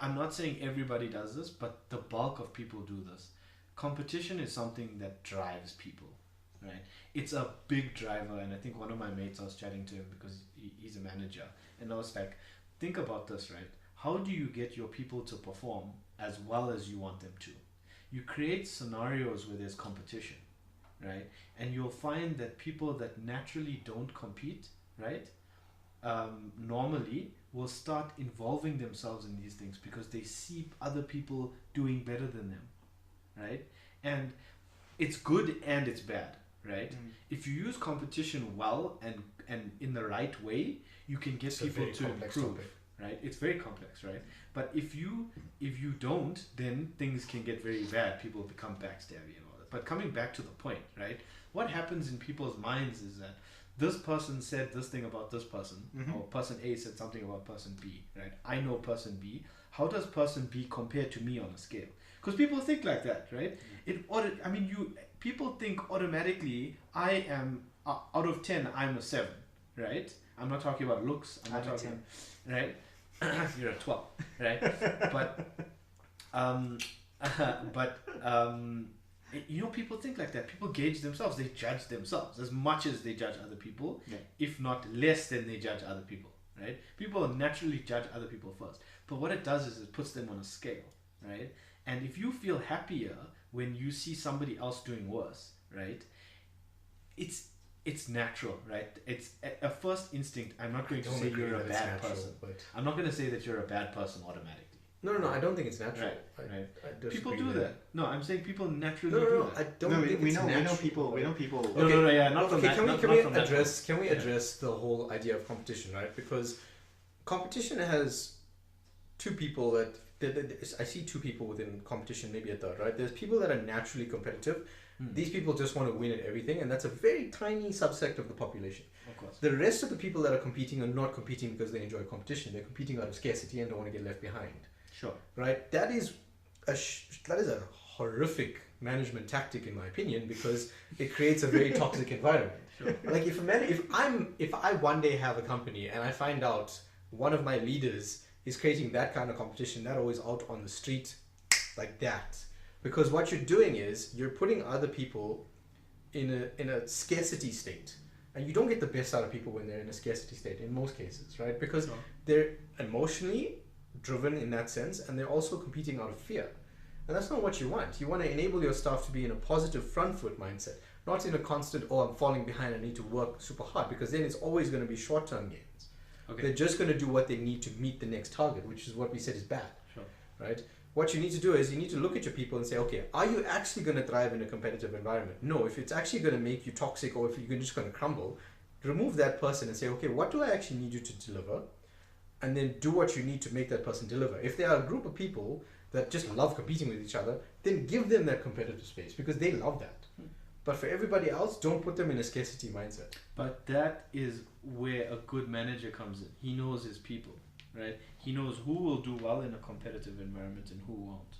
Speaker 2: I'm not saying everybody does this, but the bulk of people do this. Competition is something that drives people, right? It's a big driver, and I think one of my mates, I was chatting to him because he's a manager, and I was like, think about this, right? How do you get your people to perform as well as you want them to? You create scenarios where there's competition, right? And you'll find that people that naturally don't compete, right, normally will start involving themselves in these things because they see other people doing better than them, right? And it's good and it's bad, right? If you use competition well and in the right way, you can get people to improve, right? It's very complex, right? But if you don't, then things can get very bad. People become backstabby and all that. But coming back to the point, right? What happens in people's minds is that this person said this thing about this person, or person A said something about person B, right? I know person B. How does person B compare to me on a scale? Because people think like that, right? People think automatically I am out of 10, I'm a 7, right? I'm not talking about looks. I'm not talking, right? You're a 12, right? People think like that. People gauge themselves. They judge themselves as much as they judge other people, if not less than they judge other people, right? People naturally judge other people first. But what it does is it puts them on a scale, right? And if you feel happier when you see somebody else doing worse, right? It's natural, right? It's a first instinct. I'm not going to say you're a bad person. I'm not going to say that you're a bad person automatically.
Speaker 3: No, I don't think it's natural.
Speaker 2: Right.
Speaker 3: I
Speaker 2: People do that. No, I'm saying people naturally
Speaker 3: do
Speaker 2: that.
Speaker 3: I don't think it's natural.
Speaker 1: We know people. We know people.
Speaker 2: Okay. Not from that.
Speaker 3: Can we address the whole idea of competition, right? Because competition has two people that I see two people within competition, maybe a third, right? There's people that are naturally competitive. These people just want to win at everything, and that's a very tiny subsect of the population.
Speaker 2: Of course.
Speaker 3: The rest of the people that are competing are not competing because they enjoy competition. They're competing out of scarcity and don't want to get left behind.
Speaker 2: Sure.
Speaker 3: Right? That is a horrific management tactic, in my opinion, because it creates a very toxic environment.
Speaker 2: Sure.
Speaker 3: Like if I one day have a company and I find out one of my leaders is creating that kind of competition, that always out on the street like that, because what you're doing is you're putting other people in a scarcity state, and you don't get the best out of people when they're in a scarcity state in most cases, right? Because they're emotionally driven in that sense, and they're also competing out of fear, and that's not what you want. You want to enable your staff to be in a positive front foot mindset, not in a constant, oh, I'm falling behind, I need to work super hard, because then it's always going to be short-term gains.
Speaker 2: Okay.
Speaker 3: They're just going to do what they need to meet the next target, which is what we said is bad.
Speaker 2: Sure.
Speaker 3: Right? What you need to do is you need to look at your people and say, okay, are you actually going to thrive in a competitive environment? No. If it's actually going to make you toxic, or if you're just going to crumble, remove that person and say, okay, what do I actually need you to deliver? And then do what you need to make that person deliver. If there are a group of people that just love competing with each other, then give them that competitive space, because they love that. But for everybody else, don't put them in a scarcity mindset.
Speaker 2: But that is where a good manager comes in. He knows his people, right? He knows who will do well in a competitive environment and who won't.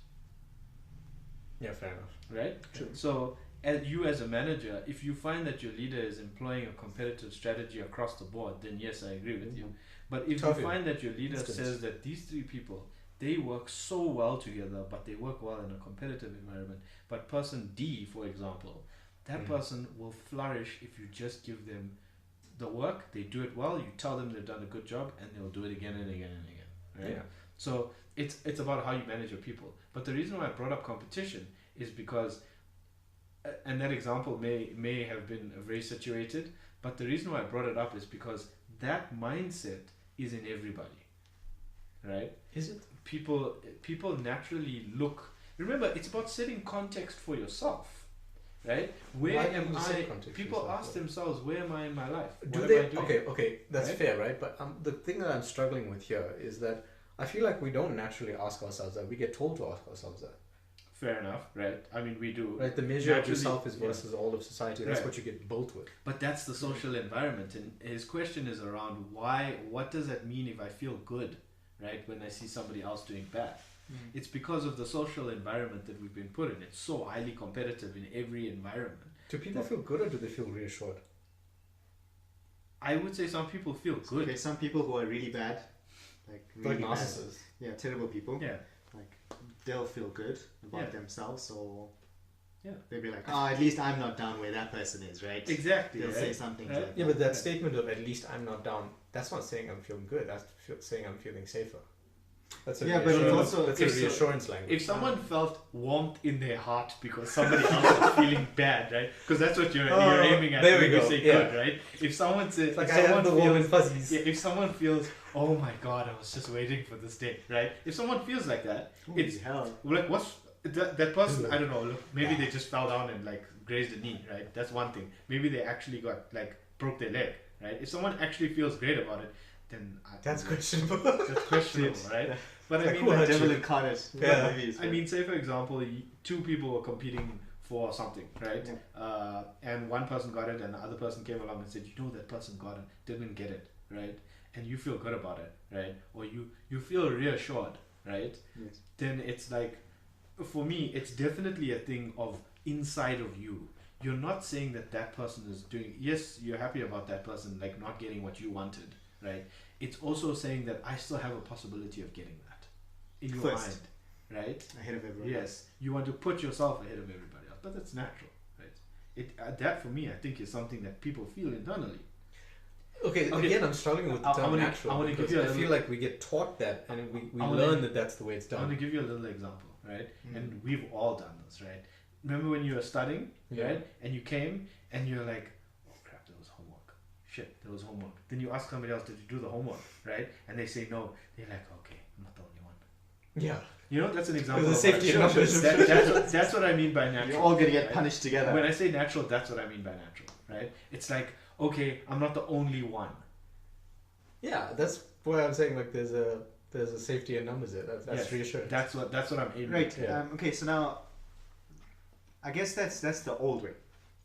Speaker 3: Yeah, fair enough.
Speaker 2: Right?
Speaker 3: True.
Speaker 2: So, as you as a manager, if you find that your leader is employing a competitive strategy across the board, then yes, I agree with you. But if you find that your leader says that these three people, they work so well together, but they work well in a competitive environment, but person D, for example, that person will flourish if you just give them the work, they do it well, you tell them they've done a good job, and they'll do it again and again and again. Right?
Speaker 3: Yeah.
Speaker 2: So it's about how you manage your people. But the reason why I brought up competition is because, and that example may have been very situated, but the reason why I brought it up is because that mindset is in everybody. Right?
Speaker 3: Is it?
Speaker 2: People naturally look. Remember, it's about setting context for yourself. Right? Where am I? People ask themselves, where am I in my life?
Speaker 3: Do
Speaker 2: what
Speaker 3: they?
Speaker 2: am I doing?
Speaker 3: Okay, that's fair, right? But the thing that I'm struggling with here is that I feel like we don't naturally ask ourselves that. We get told to ask ourselves that.
Speaker 2: Fair enough, right? I mean, we do.
Speaker 3: Right, the measure of yourself is versus all of society. That's
Speaker 2: Right.
Speaker 3: what you get built with.
Speaker 2: But that's the social environment, and his question is around why. What does that mean if I feel good, right? When I see somebody else doing bad, it's because of the social environment that we've been put in. It's so highly competitive in every environment.
Speaker 3: Do people feel good, or do they feel reassured?
Speaker 2: I would say some people feel good.
Speaker 1: Okay, some people who are really bad, like really bad,
Speaker 3: narcissists.
Speaker 1: yeah, terrible people.
Speaker 2: Yeah.
Speaker 1: Like they'll feel good about
Speaker 2: Yeah.
Speaker 1: themselves, or
Speaker 2: Yeah.
Speaker 1: they'll be like, oh, at least I'm not down where that person is, right?
Speaker 2: Exactly.
Speaker 1: They'll
Speaker 2: right?
Speaker 1: say something
Speaker 2: Right?
Speaker 1: like
Speaker 3: Yeah,
Speaker 1: that.
Speaker 3: but that statement of at least I'm not down, that's not saying I'm feeling good. That's saying I'm feeling safer. That's a
Speaker 1: Yeah, but it's
Speaker 3: reassurance-
Speaker 1: also-
Speaker 3: that's a
Speaker 2: if so-
Speaker 3: reassurance language.
Speaker 2: If someone felt warmth in their heart because somebody else is feeling bad, right? Because that's what you're aiming at
Speaker 3: there
Speaker 2: when
Speaker 3: we
Speaker 2: you
Speaker 3: go,
Speaker 2: say
Speaker 3: yeah.
Speaker 2: good, right? If someone says,
Speaker 3: Like
Speaker 2: if
Speaker 3: I have
Speaker 2: someone
Speaker 3: the warm and
Speaker 2: feels,
Speaker 3: fuzzies.
Speaker 2: yeah, if someone feels, oh my god, I was just waiting for this day, right? If someone feels like that, it's
Speaker 1: hell.
Speaker 2: like what's that person? I don't know. Look, maybe they just fell down and like grazed a knee, right? That's one thing. Maybe they actually got like broke their leg, right? If someone actually feels great about it, then
Speaker 3: That's questionable.
Speaker 2: That's questionable, right? But
Speaker 3: Like,
Speaker 2: I mean,
Speaker 3: who
Speaker 2: like,
Speaker 3: hurt
Speaker 1: Devil
Speaker 3: you?
Speaker 1: incarnate.
Speaker 3: Yeah.
Speaker 1: Movies,
Speaker 2: I
Speaker 1: right?
Speaker 2: mean, say for example, two people were competing for something, right? And one person got it, and the other person came along and said, "You know, that person got it, didn't get it, right?" And you feel good about it, right? Or you feel reassured, right?
Speaker 1: Yes.
Speaker 2: Then it's like, for me, it's definitely a thing of inside of you. You're not saying that person is doing. Yes, you're happy about that person like not getting what you wanted, right? It's also saying that I still have a possibility of getting that in your
Speaker 1: First.
Speaker 2: mind, right?
Speaker 1: Ahead of everyone.
Speaker 2: Yes, you want to put yourself ahead of everybody else, but that's natural, right? That for me, I think, is something that people feel internally.
Speaker 3: Okay, again, I'm struggling with the
Speaker 2: I
Speaker 3: term
Speaker 2: wanna-
Speaker 3: natural
Speaker 2: I wanna
Speaker 3: because
Speaker 2: give you a
Speaker 3: I feel
Speaker 2: little-
Speaker 3: like we get taught that, and we
Speaker 2: I wanna-
Speaker 3: learn that that's the way it's
Speaker 2: I want
Speaker 3: done.
Speaker 2: to give you a little example, right? And we've all done this, right? Remember when you were studying,
Speaker 3: Yeah.
Speaker 2: right? And you came and you're like, oh crap, there was homework. Shit, there was homework. Then you ask somebody else, did you do the homework, right? And they say no. They're like, okay, I'm not the only one.
Speaker 3: Yeah.
Speaker 2: You know, that's an example.
Speaker 3: Because
Speaker 2: Of
Speaker 3: the safety in
Speaker 2: like,
Speaker 3: numbers.
Speaker 2: that's what I mean by natural.
Speaker 1: You're all gonna get
Speaker 2: right?
Speaker 1: punished together.
Speaker 2: When I say natural, that's what I mean by natural, right? It's like, okay, I'm not the only one.
Speaker 3: Yeah, that's why I'm saying like there's a safety in numbers there. That's
Speaker 2: Yes,
Speaker 3: reassurance.
Speaker 2: That's what I'm aiming
Speaker 1: Right.
Speaker 2: at.
Speaker 3: Yeah.
Speaker 1: Okay. So now, I guess that's the old way,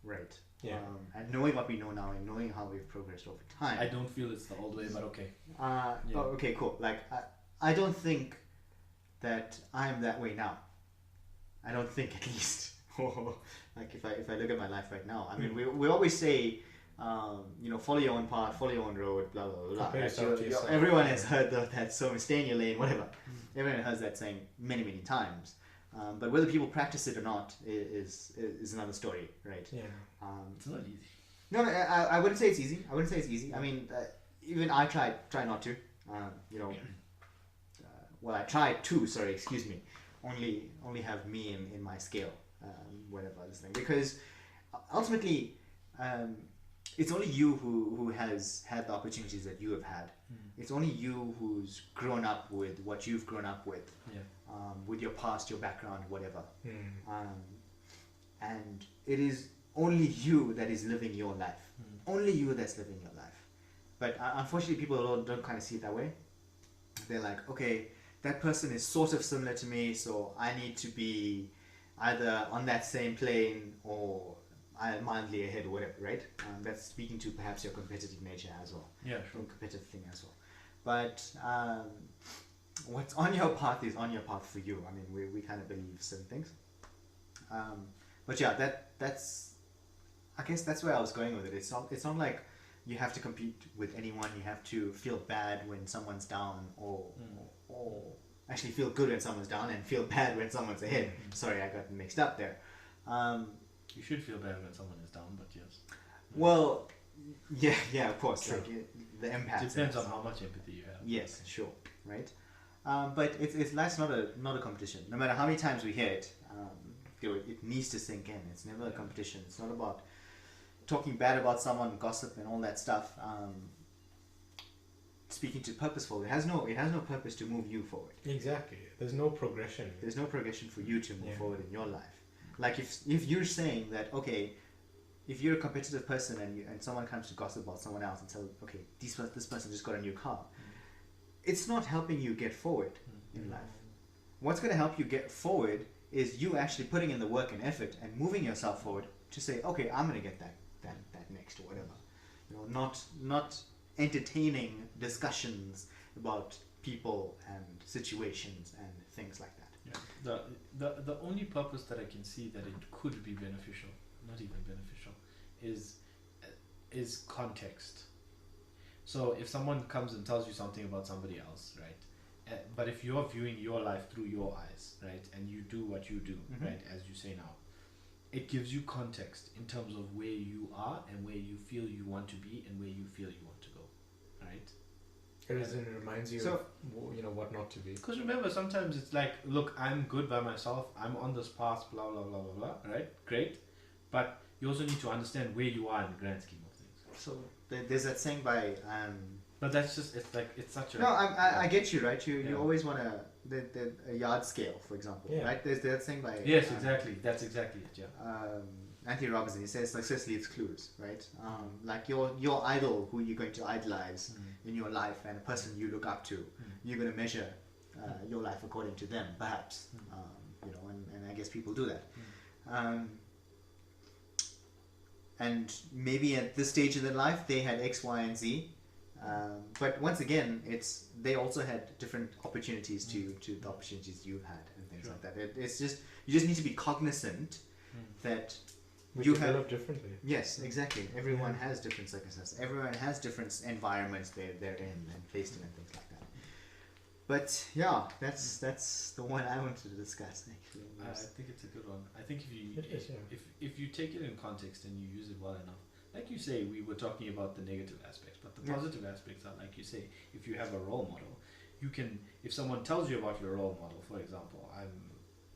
Speaker 1: right?
Speaker 3: Yeah.
Speaker 1: And knowing what we know now and knowing how we've progressed over time.
Speaker 2: I don't feel it's the old way, but okay.
Speaker 1: Yeah.
Speaker 2: Yeah.
Speaker 1: Oh, okay. Cool. Like I don't think that I'm that way now. I don't think, at least. or like if I look at my life right now, I mean, we always say, follow your own path, follow your own road, blah blah blah.
Speaker 3: Compare
Speaker 1: Right?
Speaker 3: yourself to yourself.
Speaker 1: Everyone has heard that, so stay in your lane, whatever. Everyone has that saying many times. But whether people practice it or not is another story, right?
Speaker 3: Yeah.
Speaker 2: It's not easy.
Speaker 1: No, I wouldn't say it's easy. I mean, even I try not to. Well, I tried to. Sorry, excuse me. Only have me in my scale, whatever this thing, because ultimately, it's only you who has had the opportunities that you have had. It's only you who's grown up with what you've grown up with, with your past, your background, whatever. And it is only you that is living your life. Only you that's living your life. But unfortunately, people don't kind of see it that way. They're like, okay, that person is sort of similar to me, so I need to be either on that same plane or mildly ahead or whatever, right? That's speaking to perhaps your competitive nature as well.
Speaker 2: Yeah, sure.
Speaker 1: Competitive thing as well. But what's on your path is on your path for you. I mean, we kind of believe certain things. But yeah, that's, I guess that's where I was going with it. It's not like you have to compete with anyone. You have to feel bad when someone's down, or actually feel good when someone's down and feel bad when someone's ahead. Sorry, I got mixed up there.
Speaker 2: You should feel bad when someone is down, but yes.
Speaker 1: Well, yeah, of course. Like, the empath.
Speaker 2: Depends on how much empathy you have.
Speaker 1: Yes, sure, right. But life's not a competition. No matter how many times we hear it, it needs to sink in. It's never a competition. It's not about talking bad about someone, gossip, and all that stuff. Speaking to purposeful, it has no purpose to move you forward.
Speaker 3: Exactly. There's no progression.
Speaker 1: There's no progression for you to move forward in your life. Like if you're saying that, okay, if you're a competitive person and someone comes to gossip about someone else and tell, okay, this person just got a new car, it's not helping you get forward in life. What's going to help you get forward is you actually putting in the work and effort and moving yourself forward to say, okay, I'm going to get that next or whatever. Not entertaining discussions about people and situations and things like that.
Speaker 2: Yeah. The only purpose that I can see that it could be beneficial, not even beneficial, is context. So if someone comes and tells you something about somebody else, right? But if you're viewing your life through your eyes, right, and you do what you do, right, as you say now, it gives you context in terms of where you are and where you feel you want to be and where you feel you want to go, right?
Speaker 3: It reminds you of what not to be.
Speaker 2: Because remember, sometimes it's like, look, I'm good by myself. I'm on this path, blah blah blah blah blah. Right? Great, but you also need to understand where you are in the grand scheme of things.
Speaker 1: So there's that saying by.
Speaker 2: But that's just it's such a.
Speaker 1: No, I get you, right. You always want a yard scale, for example, right? There's that saying by.
Speaker 2: Yes, exactly. That's exactly it. Yeah.
Speaker 1: Anthony Robbins, he says success leaves clues, right? Like your idol, who you're going to idolize in your life, and a person you look up to, you're going to measure your life according to them, perhaps. And I guess people do that. And maybe at this stage of their life, they had X, Y, and Z. But once again, they also had different opportunities to the opportunities you've had and things like that. It's just you just need to be cognizant that.
Speaker 3: We
Speaker 1: you
Speaker 3: develop differently.
Speaker 1: Yes, exactly. Everyone has different circumstances. Everyone has different environments they're in and placed in and things like that. But yeah, that's the one I wanted to discuss. Actually,
Speaker 2: I think it's a good one. I think if you take it in context and you use it well enough, like you say, we were talking about the negative aspects, but the positive aspects are, like you say, if you have a role model, you can. If someone tells you about your role model, for example,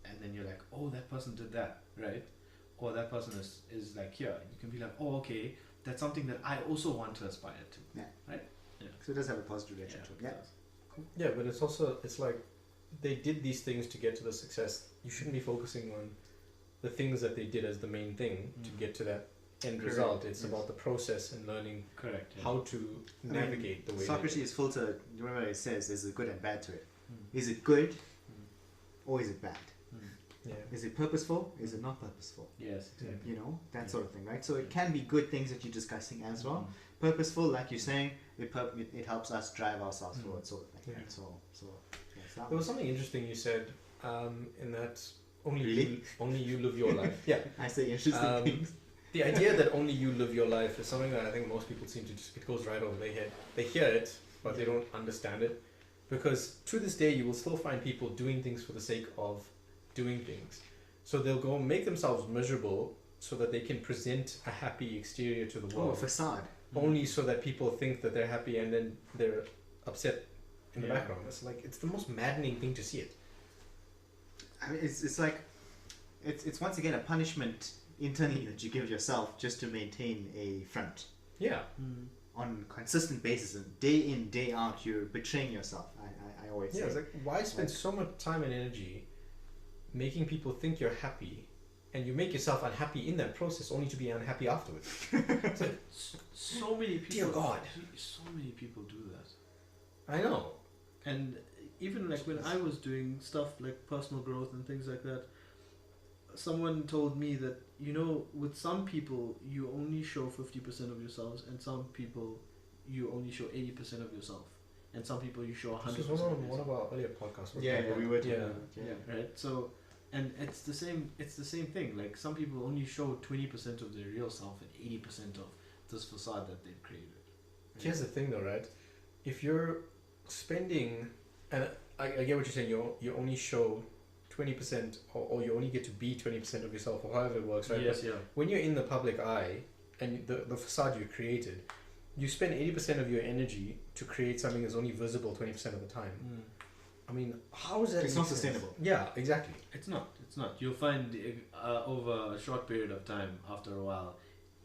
Speaker 2: and then you're like, oh, that person did that, right? Or that person is like here, you can be like, oh, okay, that's something that I also want to aspire to.
Speaker 1: Yeah.
Speaker 2: Right? Yeah.
Speaker 1: So it does have a positive reaction to it. Yeah.
Speaker 3: Cool. Yeah, but it's like they did these things to get to the success. You shouldn't be focusing on the things that they did as the main thing to get to that end result. It's about the process and learning how to navigate the way.
Speaker 1: Socrates' filter, remember it says there's a good and bad to it. Is it good or is it bad?
Speaker 3: Yeah.
Speaker 1: Is it purposeful? Is it not purposeful?
Speaker 2: Yes, exactly.
Speaker 1: That sort of thing, right? So it can be good things that you're discussing as well. Purposeful, like you're saying, it helps us drive ourselves forward, sort of thing.
Speaker 3: Yeah.
Speaker 1: Right? So
Speaker 3: there was something interesting you said in that only you live your life. Yeah.
Speaker 1: I say interesting things.
Speaker 3: The idea that only you live your life is something that I think most people seem to it goes right over their head. They hear it, but they don't understand it. Because to this day, you will still find people doing things for the sake of doing things. So they'll go make themselves miserable so that they can present a happy exterior to the world.
Speaker 1: Oh, a facade.
Speaker 3: Only so that people think that they're happy and then they're upset in the background. It's the most maddening thing to see it.
Speaker 1: I mean, it's like, it's once again a punishment internally that you give yourself just to maintain a front.
Speaker 3: Yeah.
Speaker 1: On a consistent basis, and day in, day out, you're betraying yourself. I always say.
Speaker 3: Yeah, it's like, why spend so much time and energy making people think you're happy, and you make yourself unhappy in that process only to be unhappy afterwards? It's like,
Speaker 2: so many people.
Speaker 3: Dear God.
Speaker 2: So many people do that.
Speaker 3: I know.
Speaker 2: And even like when I was doing stuff like personal growth and things like that, someone told me that, with some people you only show 50% of yourselves, and some people you only show 80% of yourself, and some people you show 100%.
Speaker 3: This was one of our earlier podcasts.
Speaker 1: Yeah, we were.
Speaker 3: Yeah,
Speaker 2: right. So, and it's the same thing. Like some people only show 20% of their real self and 80% of this facade that they've created. Right?
Speaker 3: Here's the thing, though, right? If you're spending, and I get what you're saying, you only show 20% or you only get to be 20% of yourself, or however it works, right?
Speaker 2: Yes,
Speaker 3: but when you're in the public eye and the facade you created, you spend 80% of your energy to create something that's only visible 20% of the time. I mean, how is that?
Speaker 1: It's not sustainable.
Speaker 3: Yeah, exactly.
Speaker 2: It's not. You'll find over a short period of time, after a while,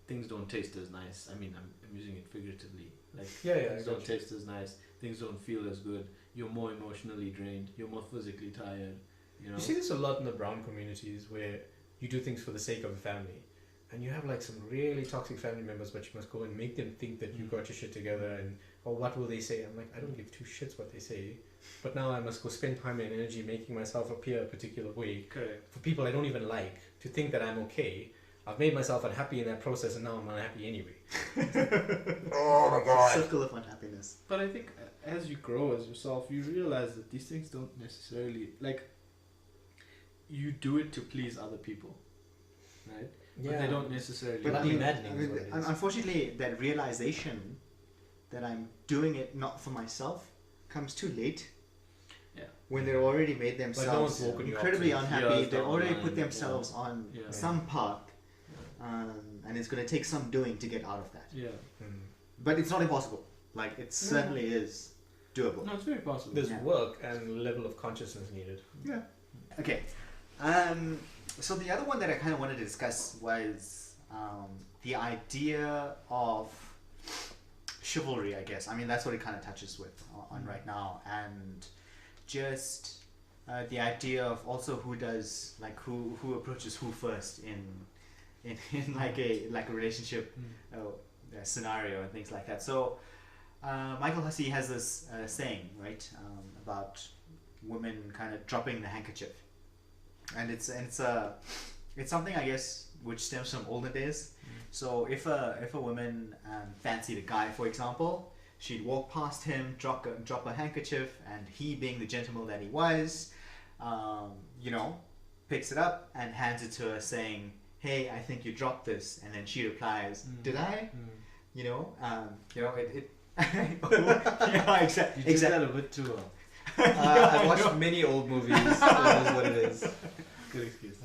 Speaker 2: things don't taste as nice. I mean, I'm using it figuratively. Like things don't taste as nice. Things don't feel as good. You're more emotionally drained. You're more physically tired. You
Speaker 3: see this a lot in the brown communities where you do things for the sake of a family, and you have like some really toxic family members, but you must go and make them think that you got your shit together, and what will they say? I'm like, I don't give two shits what they say, but now I must go spend time and energy making myself appear a particular way.
Speaker 2: Correct.
Speaker 3: For people I don't even like to think that I'm okay. I've made myself unhappy in that process, and now I'm unhappy anyway. Oh my god!
Speaker 1: Circle of unhappiness.
Speaker 2: But I think as you grow as yourself, you realize that these things don't necessarily you do it to please other people, right?
Speaker 3: Yeah.
Speaker 2: But they don't necessarily.
Speaker 1: But
Speaker 3: maddening.
Speaker 1: Unfortunately, that realization that I'm doing it not for myself comes too late.
Speaker 2: Yeah.
Speaker 1: When they've already made themselves
Speaker 3: no
Speaker 1: incredibly unhappy, they've already put themselves on
Speaker 2: Yeah.
Speaker 1: some path, and it's going to take some doing to get out of that.
Speaker 2: Yeah.
Speaker 1: But it's not impossible. Like, it certainly is doable.
Speaker 2: No, it's very possible.
Speaker 3: There's work and level of consciousness needed.
Speaker 1: Yeah. Okay. So the other one that I kind of wanted to discuss was the idea of chivalry, I guess. I mean, that's what it kind of touches on right now, and just the idea of also who approaches who first in like a relationship scenario and things like that. So Michael Hussey has this saying, right, about women kind of dropping the handkerchief, and it's something, I guess, which stems from older days. So if a woman fancied a guy, for example, she'd walk past him, drop a handkerchief, and he, being the gentleman that he was, picks it up and hands it to her, saying, "Hey, I think you dropped this," and then she replies, "Did I?" It. Yeah, exactly.
Speaker 2: You did that a bit too well.
Speaker 3: I've watched many old movies. That is what it is.
Speaker 2: Good excuse.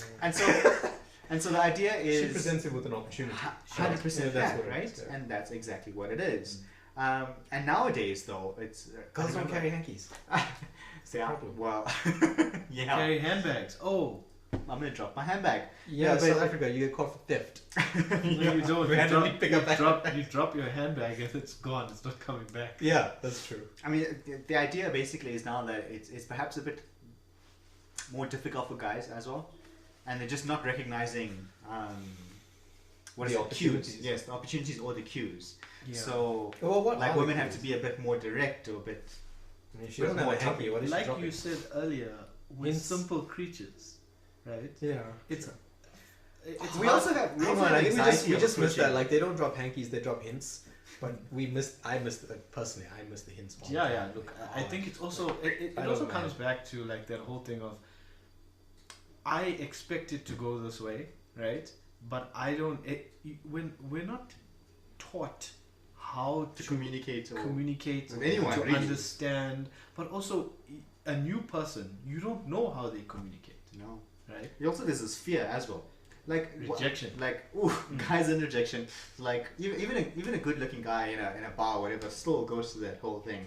Speaker 1: And so the idea is
Speaker 3: she presents it with an opportunity.
Speaker 1: 100%
Speaker 3: that's
Speaker 1: that,
Speaker 3: what it
Speaker 1: right?
Speaker 3: is, yeah.
Speaker 1: And that's exactly what it is. And nowadays, though, it's
Speaker 3: Girls don't carry hankies.
Speaker 1: Well, yeah.
Speaker 2: Carry handbags. Oh,
Speaker 1: I'm gonna drop my handbag.
Speaker 3: Yeah,
Speaker 1: but
Speaker 3: South Africa, you get caught for theft.
Speaker 2: no, you don't.
Speaker 3: Randomly pick up that.
Speaker 2: You drop your handbag and it's gone. It's not coming back.
Speaker 3: Yeah, that's true.
Speaker 1: I mean, the idea basically is now that it's perhaps a bit more difficult for guys as well, and they're just not recognizing what is
Speaker 3: The
Speaker 1: it, cues.
Speaker 3: opportunities.
Speaker 1: Yes, the opportunities or the cues.
Speaker 2: Yeah.
Speaker 1: So,
Speaker 3: Well, what
Speaker 1: like,
Speaker 3: are the
Speaker 1: women have
Speaker 3: cues?
Speaker 1: to be a bit more direct or a bit.
Speaker 3: If she doesn't have a hanky, what is she
Speaker 2: Like
Speaker 3: dropping?
Speaker 2: you said earlier, we're
Speaker 3: Hints.
Speaker 2: simple creatures, right?
Speaker 3: Yeah.
Speaker 2: It's
Speaker 1: We also have.
Speaker 3: Come on, I think
Speaker 1: anxiety
Speaker 3: we
Speaker 1: of
Speaker 3: just missed that.
Speaker 1: switching.
Speaker 3: Like, they don't drop hankies, they drop hints. But I missed the hints. all the
Speaker 2: yeah.
Speaker 3: time.
Speaker 2: Look,
Speaker 3: Like,
Speaker 2: I think it's also it
Speaker 3: I
Speaker 2: also
Speaker 3: don't
Speaker 2: comes back to like that whole thing of I expect it to go this way, right? But I don't. When we're not taught how
Speaker 1: To communicate
Speaker 2: with
Speaker 1: anyone,
Speaker 2: to
Speaker 1: really.
Speaker 2: understand, but also a new person, you don't know how they communicate,
Speaker 1: No.
Speaker 2: right?
Speaker 1: Also, there's this fear as well. Like
Speaker 2: Rejection.
Speaker 1: Guys in rejection. Like even a good-looking guy in a bar or whatever still goes through that whole thing.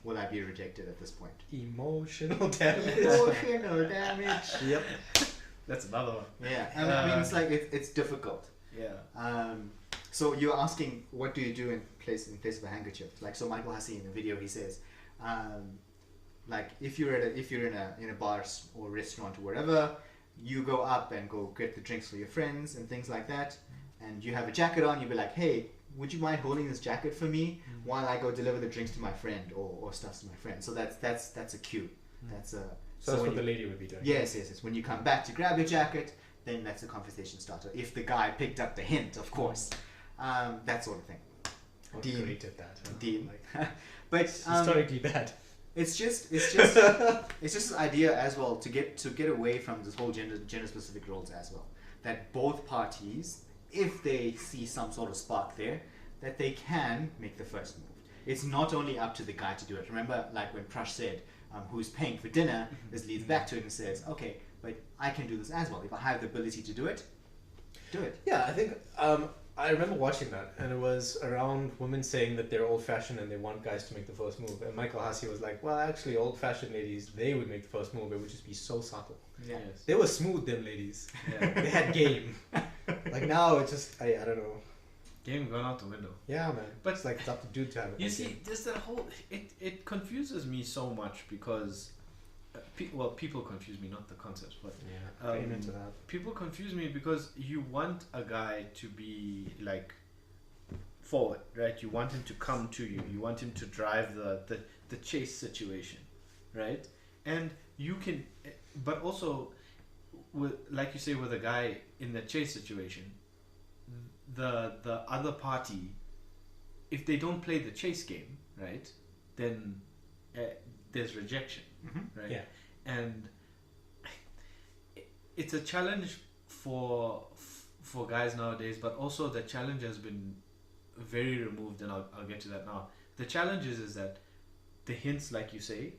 Speaker 1: Will I be rejected at this point?
Speaker 3: Emotional damage.
Speaker 1: Emotional damage.
Speaker 3: Yep.
Speaker 2: That's another one.
Speaker 1: Yeah, I mean it's like it's difficult.
Speaker 2: Yeah.
Speaker 1: So you're asking what do you do in place of a handkerchief? Like so, Michael Hussey in the video he says, like if you're in a bar or restaurant or whatever, you go up and go get the drinks for your friends and things like that, and you have a jacket on. You'll be like, hey, would you mind holding this jacket for me while I go deliver the drinks to my friend or stuff to my friend? So that's a cue. That's a
Speaker 3: So that's what the lady would be doing.
Speaker 1: Yes. When you come back to grab your jacket, then that's a conversation starter. If the guy picked up the hint, of course, that sort of thing.
Speaker 3: I'm
Speaker 1: Dean.
Speaker 3: great at that.
Speaker 1: Dean.
Speaker 3: Like,
Speaker 1: But
Speaker 3: historically bad.
Speaker 1: it's just this idea as well to get away from this whole gender specific roles as well. That both parties, if they see some sort of spark there, that they can make the first move. It's not only up to the guy to do it. Remember, like when Prush said, who's paying for dinner, this leads back to it and says, okay, but I can do this as well. If I have the ability to do it, do it.
Speaker 3: Yeah, I think I remember watching that, and it was around women saying that they're old-fashioned and they want guys to make the first move. And Michael Hussey was like, well, actually, old-fashioned ladies, they would make the first move. It would just be so subtle.
Speaker 1: Yeah.
Speaker 2: Yes.
Speaker 3: They were smooth, them ladies.
Speaker 2: Yeah.
Speaker 3: They had game. Like now, it's just, I don't know.
Speaker 2: Game gone out the window.
Speaker 3: Yeah, man.
Speaker 2: But
Speaker 3: it's like it's up to dude to have it.
Speaker 2: You see, there's that whole. It confuses me so much because, people confuse me, not the concepts, but
Speaker 3: Yeah, getting into that.
Speaker 2: people confuse me because you want a guy to be like forward, right? You want him to come to you. You want him to drive the chase situation, right? And you can, but also, with like you say, with a guy in the chase situation, the other party, if they don't play the chase game, right, then there's rejection, right?
Speaker 3: Yeah.
Speaker 2: And it's a challenge for guys nowadays, but also the challenge has been very removed, and I'll get to that now. The challenge is that the hints, like you say,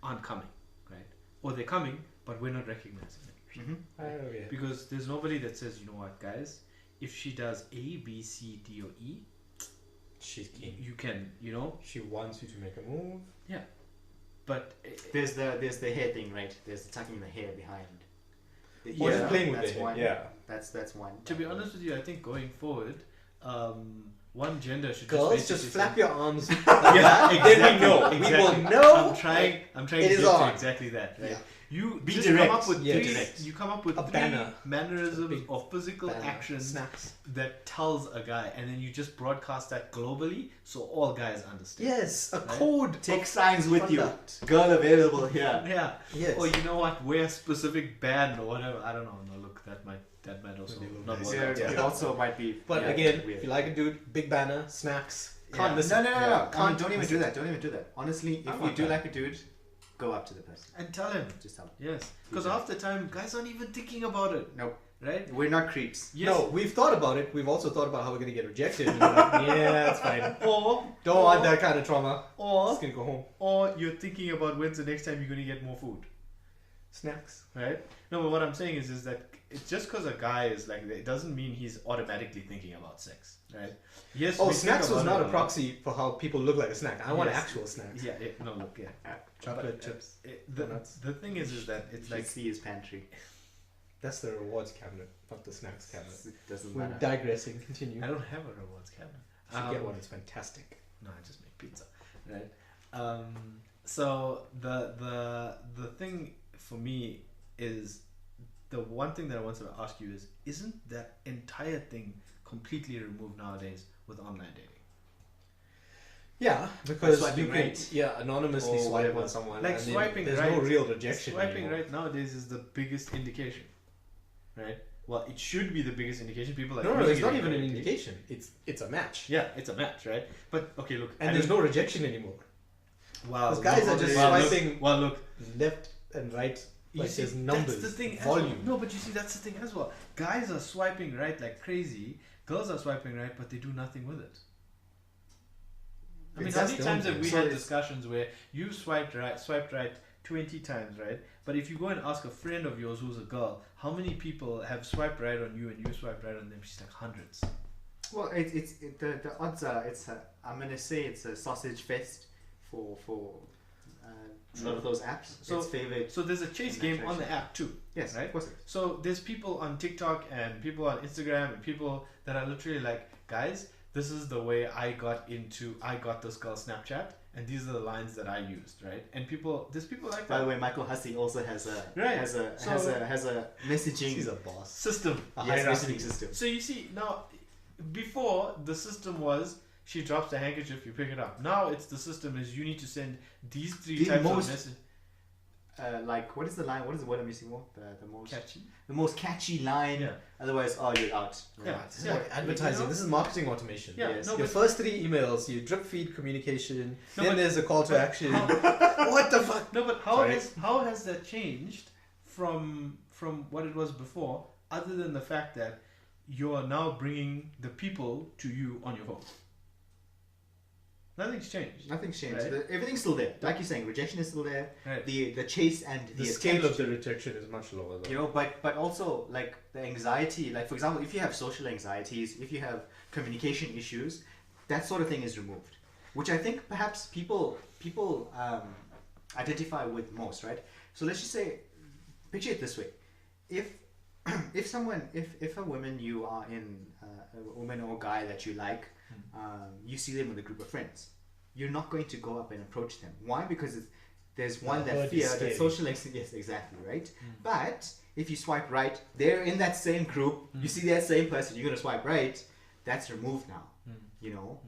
Speaker 2: aren't coming, right? Or they're coming, but we're not recognizing it.
Speaker 3: Oh, yeah.
Speaker 2: Because there's nobody that says, you know what, guys, if she does A, B, C, D, or E,
Speaker 3: She's keen.
Speaker 2: you can, you know.
Speaker 3: She wants you to make a move.
Speaker 2: Yeah. But
Speaker 1: There's the hair thing, right? There's the tucking the hair behind.
Speaker 3: Or just playing with
Speaker 1: that's
Speaker 3: the
Speaker 1: one.
Speaker 3: hair. Yeah.
Speaker 1: That's one.
Speaker 2: to be honest with you, I think going forward, one gender should
Speaker 3: Girls,
Speaker 2: just
Speaker 3: just flap your arms.
Speaker 2: yeah, exactly,
Speaker 3: Then we know.
Speaker 2: exactly.
Speaker 3: We will know.
Speaker 2: I'm trying
Speaker 3: it
Speaker 2: to
Speaker 3: is
Speaker 2: get to
Speaker 3: on.
Speaker 2: exactly that, right?
Speaker 3: Yeah.
Speaker 2: You
Speaker 1: Be
Speaker 2: just
Speaker 1: direct.
Speaker 2: come up with
Speaker 3: Yeah,
Speaker 2: three.
Speaker 3: direct.
Speaker 2: You come up with
Speaker 3: A
Speaker 2: three
Speaker 3: banner.
Speaker 2: mannerisms
Speaker 3: Big
Speaker 2: or physical
Speaker 3: Banner,
Speaker 2: actions
Speaker 3: snaps.
Speaker 2: that tells a guy, and then you just broadcast that globally, so all guys understand.
Speaker 3: Yes, a
Speaker 2: Right?
Speaker 3: code.
Speaker 1: Take
Speaker 3: of
Speaker 1: signs with
Speaker 3: conduct.
Speaker 1: you. Girl available here.
Speaker 2: Yeah.
Speaker 3: Yes.
Speaker 2: Or you know what? Wear a specific band or whatever. I don't know. No, look, that might also
Speaker 3: Maybe a little
Speaker 2: not
Speaker 3: nice.
Speaker 2: work
Speaker 1: Yeah,
Speaker 2: out.
Speaker 1: it also might be.
Speaker 3: But
Speaker 1: yeah,
Speaker 3: again,
Speaker 1: weird.
Speaker 3: if you like a dude, big banner, snacks.
Speaker 1: Yeah.
Speaker 3: Can't listen.
Speaker 1: No.
Speaker 3: Yeah.
Speaker 1: Can't, don't even do that. Don't even do that. Honestly,
Speaker 3: I
Speaker 1: if you
Speaker 3: want
Speaker 1: do
Speaker 3: that.
Speaker 1: like a dude, go up to the person.
Speaker 2: And tell him.
Speaker 1: Just tell him.
Speaker 2: Yes. Because
Speaker 1: Yeah.
Speaker 2: half the time, guys aren't even thinking about it.
Speaker 1: Nope.
Speaker 2: Right?
Speaker 1: We're not creeps.
Speaker 2: Yes.
Speaker 3: No, we've thought about it. We've also thought about how we're gonna get rejected. And we're like, yeah, that's fine.
Speaker 2: Or
Speaker 3: Don't want that kind of trauma.
Speaker 2: Or
Speaker 3: Just gonna go home.
Speaker 2: or you're thinking about when's the next time you're gonna get more food.
Speaker 3: Snacks.
Speaker 2: Right? No, but what I'm saying is that it's just because a guy is like that, it doesn't mean he's automatically thinking about sex, right? Yes.
Speaker 3: Oh,
Speaker 2: we think
Speaker 3: snacks was
Speaker 2: about
Speaker 3: not
Speaker 2: it
Speaker 3: a
Speaker 2: lot.
Speaker 3: proxy for how people look like a snack. I want
Speaker 2: Yes.
Speaker 3: actual snacks.
Speaker 2: Yeah. No. Look. Yeah.
Speaker 3: Chocolate
Speaker 2: But,
Speaker 3: chips.
Speaker 2: The
Speaker 3: donuts.
Speaker 2: thing is that it's
Speaker 1: Like
Speaker 2: like
Speaker 1: see his pantry.
Speaker 3: That's the rewards cabinet, not the snacks cabinet.
Speaker 1: It doesn't
Speaker 3: We're
Speaker 1: matter.
Speaker 3: digressing. Continue.
Speaker 2: I don't have a rewards cabinet.
Speaker 3: You should get one. It's fantastic.
Speaker 2: No, I just make pizza, right? So the thing for me is the one thing that I wanted to ask you is, isn't that entire thing completely removed nowadays with online dating?
Speaker 3: Yeah, because
Speaker 1: swiping
Speaker 3: you can
Speaker 1: right.
Speaker 3: anonymously
Speaker 1: Or
Speaker 3: swipe
Speaker 1: whatever.
Speaker 3: on someone.
Speaker 2: Like
Speaker 3: and then
Speaker 2: swiping
Speaker 3: there's
Speaker 2: right.
Speaker 3: no real rejection.
Speaker 2: Swiping
Speaker 3: anymore.
Speaker 2: right nowadays is the biggest indication, right? Well, it should be the biggest indication. People are
Speaker 3: No,
Speaker 2: using
Speaker 3: it's
Speaker 2: it
Speaker 3: not even an
Speaker 2: incorrectly.
Speaker 3: indication. It's a match.
Speaker 2: Yeah, it's a match, right? But okay, look,
Speaker 3: And there's no rejection anymore.
Speaker 2: wow.
Speaker 3: Those guys are just
Speaker 2: well,
Speaker 3: swiping
Speaker 2: Look, well, look,
Speaker 3: left and right
Speaker 2: You
Speaker 3: Like
Speaker 2: see,
Speaker 3: there's numbers,
Speaker 2: that's the thing.
Speaker 3: volume.
Speaker 2: No, but you see, that's the thing as well. Guys are swiping right like crazy. Girls are swiping right, but they do nothing with it. I mean, how
Speaker 3: That's
Speaker 2: many
Speaker 3: the
Speaker 2: times
Speaker 3: only
Speaker 2: have we
Speaker 3: thing.
Speaker 2: had discussions where you swiped right 20 times, right? But if you go and ask a friend of yours who's a girl, how many people have swiped right on you and you swiped right on them? She's like hundreds.
Speaker 1: Well, the odds are I'm gonna say it's a sausage fest for a lot of those apps.
Speaker 2: So-
Speaker 1: it's favored.
Speaker 2: So there's a chase
Speaker 1: In that
Speaker 2: game on
Speaker 1: direction.
Speaker 2: the app too.
Speaker 1: Yes,
Speaker 2: right?
Speaker 1: of course. It is.
Speaker 2: So there's people on TikTok and people on Instagram and people that are literally like, guys, this is the way I got this girl's Snapchat, and these are the lines that I used, right? And there's people like
Speaker 1: By
Speaker 2: that.
Speaker 1: the way, Michael Hussey also has a
Speaker 2: Right.
Speaker 1: has a
Speaker 2: So-
Speaker 1: has a messaging
Speaker 3: He's a boss.
Speaker 2: System.
Speaker 3: A
Speaker 1: yes,
Speaker 3: hierarchy.
Speaker 1: messaging system.
Speaker 2: So you see now, before the system was she drops a handkerchief, you pick it up. Now it's the system is you need to send these three
Speaker 1: The
Speaker 2: types
Speaker 1: most
Speaker 2: of messages.
Speaker 1: Like what is the line? What is the word I'm missing more?
Speaker 2: Catchy.
Speaker 1: The most catchy line.
Speaker 2: Yeah.
Speaker 1: Otherwise, you're out.
Speaker 2: Yeah.
Speaker 3: This is like advertising.
Speaker 2: You know?
Speaker 3: This is marketing automation.
Speaker 2: Yeah.
Speaker 1: Yes.
Speaker 2: No,
Speaker 3: Your
Speaker 2: but
Speaker 3: first 3 emails, you drip feed communication.
Speaker 2: No,
Speaker 3: then
Speaker 2: but-
Speaker 3: there's a call to action. What the fuck?
Speaker 2: no, but
Speaker 3: Sorry.
Speaker 2: how has that changed from what it was before? Other than the fact that you're now bringing the people to you on your phone. Nothing's changed.
Speaker 1: Nothing's changed.
Speaker 2: Right.
Speaker 1: Everything's still there. Like you're saying, rejection is still there.
Speaker 2: Right.
Speaker 1: The chase and
Speaker 3: The
Speaker 1: the
Speaker 3: scale
Speaker 1: attempt
Speaker 3: of the rejection is much lower though.
Speaker 1: you know, but also like the anxiety, like for example, if you have social anxieties, if you have communication issues, that sort of thing is removed, which I think perhaps people identify with most, right? So let's just say, picture it this way: if if a woman you are in a woman or guy that you like, you see them with a group of friends, you're not going to go up and approach them. Why? Because there's one
Speaker 3: The
Speaker 1: that
Speaker 3: herd
Speaker 1: fear
Speaker 3: is
Speaker 1: that
Speaker 3: scary.
Speaker 1: social yes, exactly, right? But if you swipe right, they're in that same group. You see that same person, you're gonna swipe right. That's removed now. You know.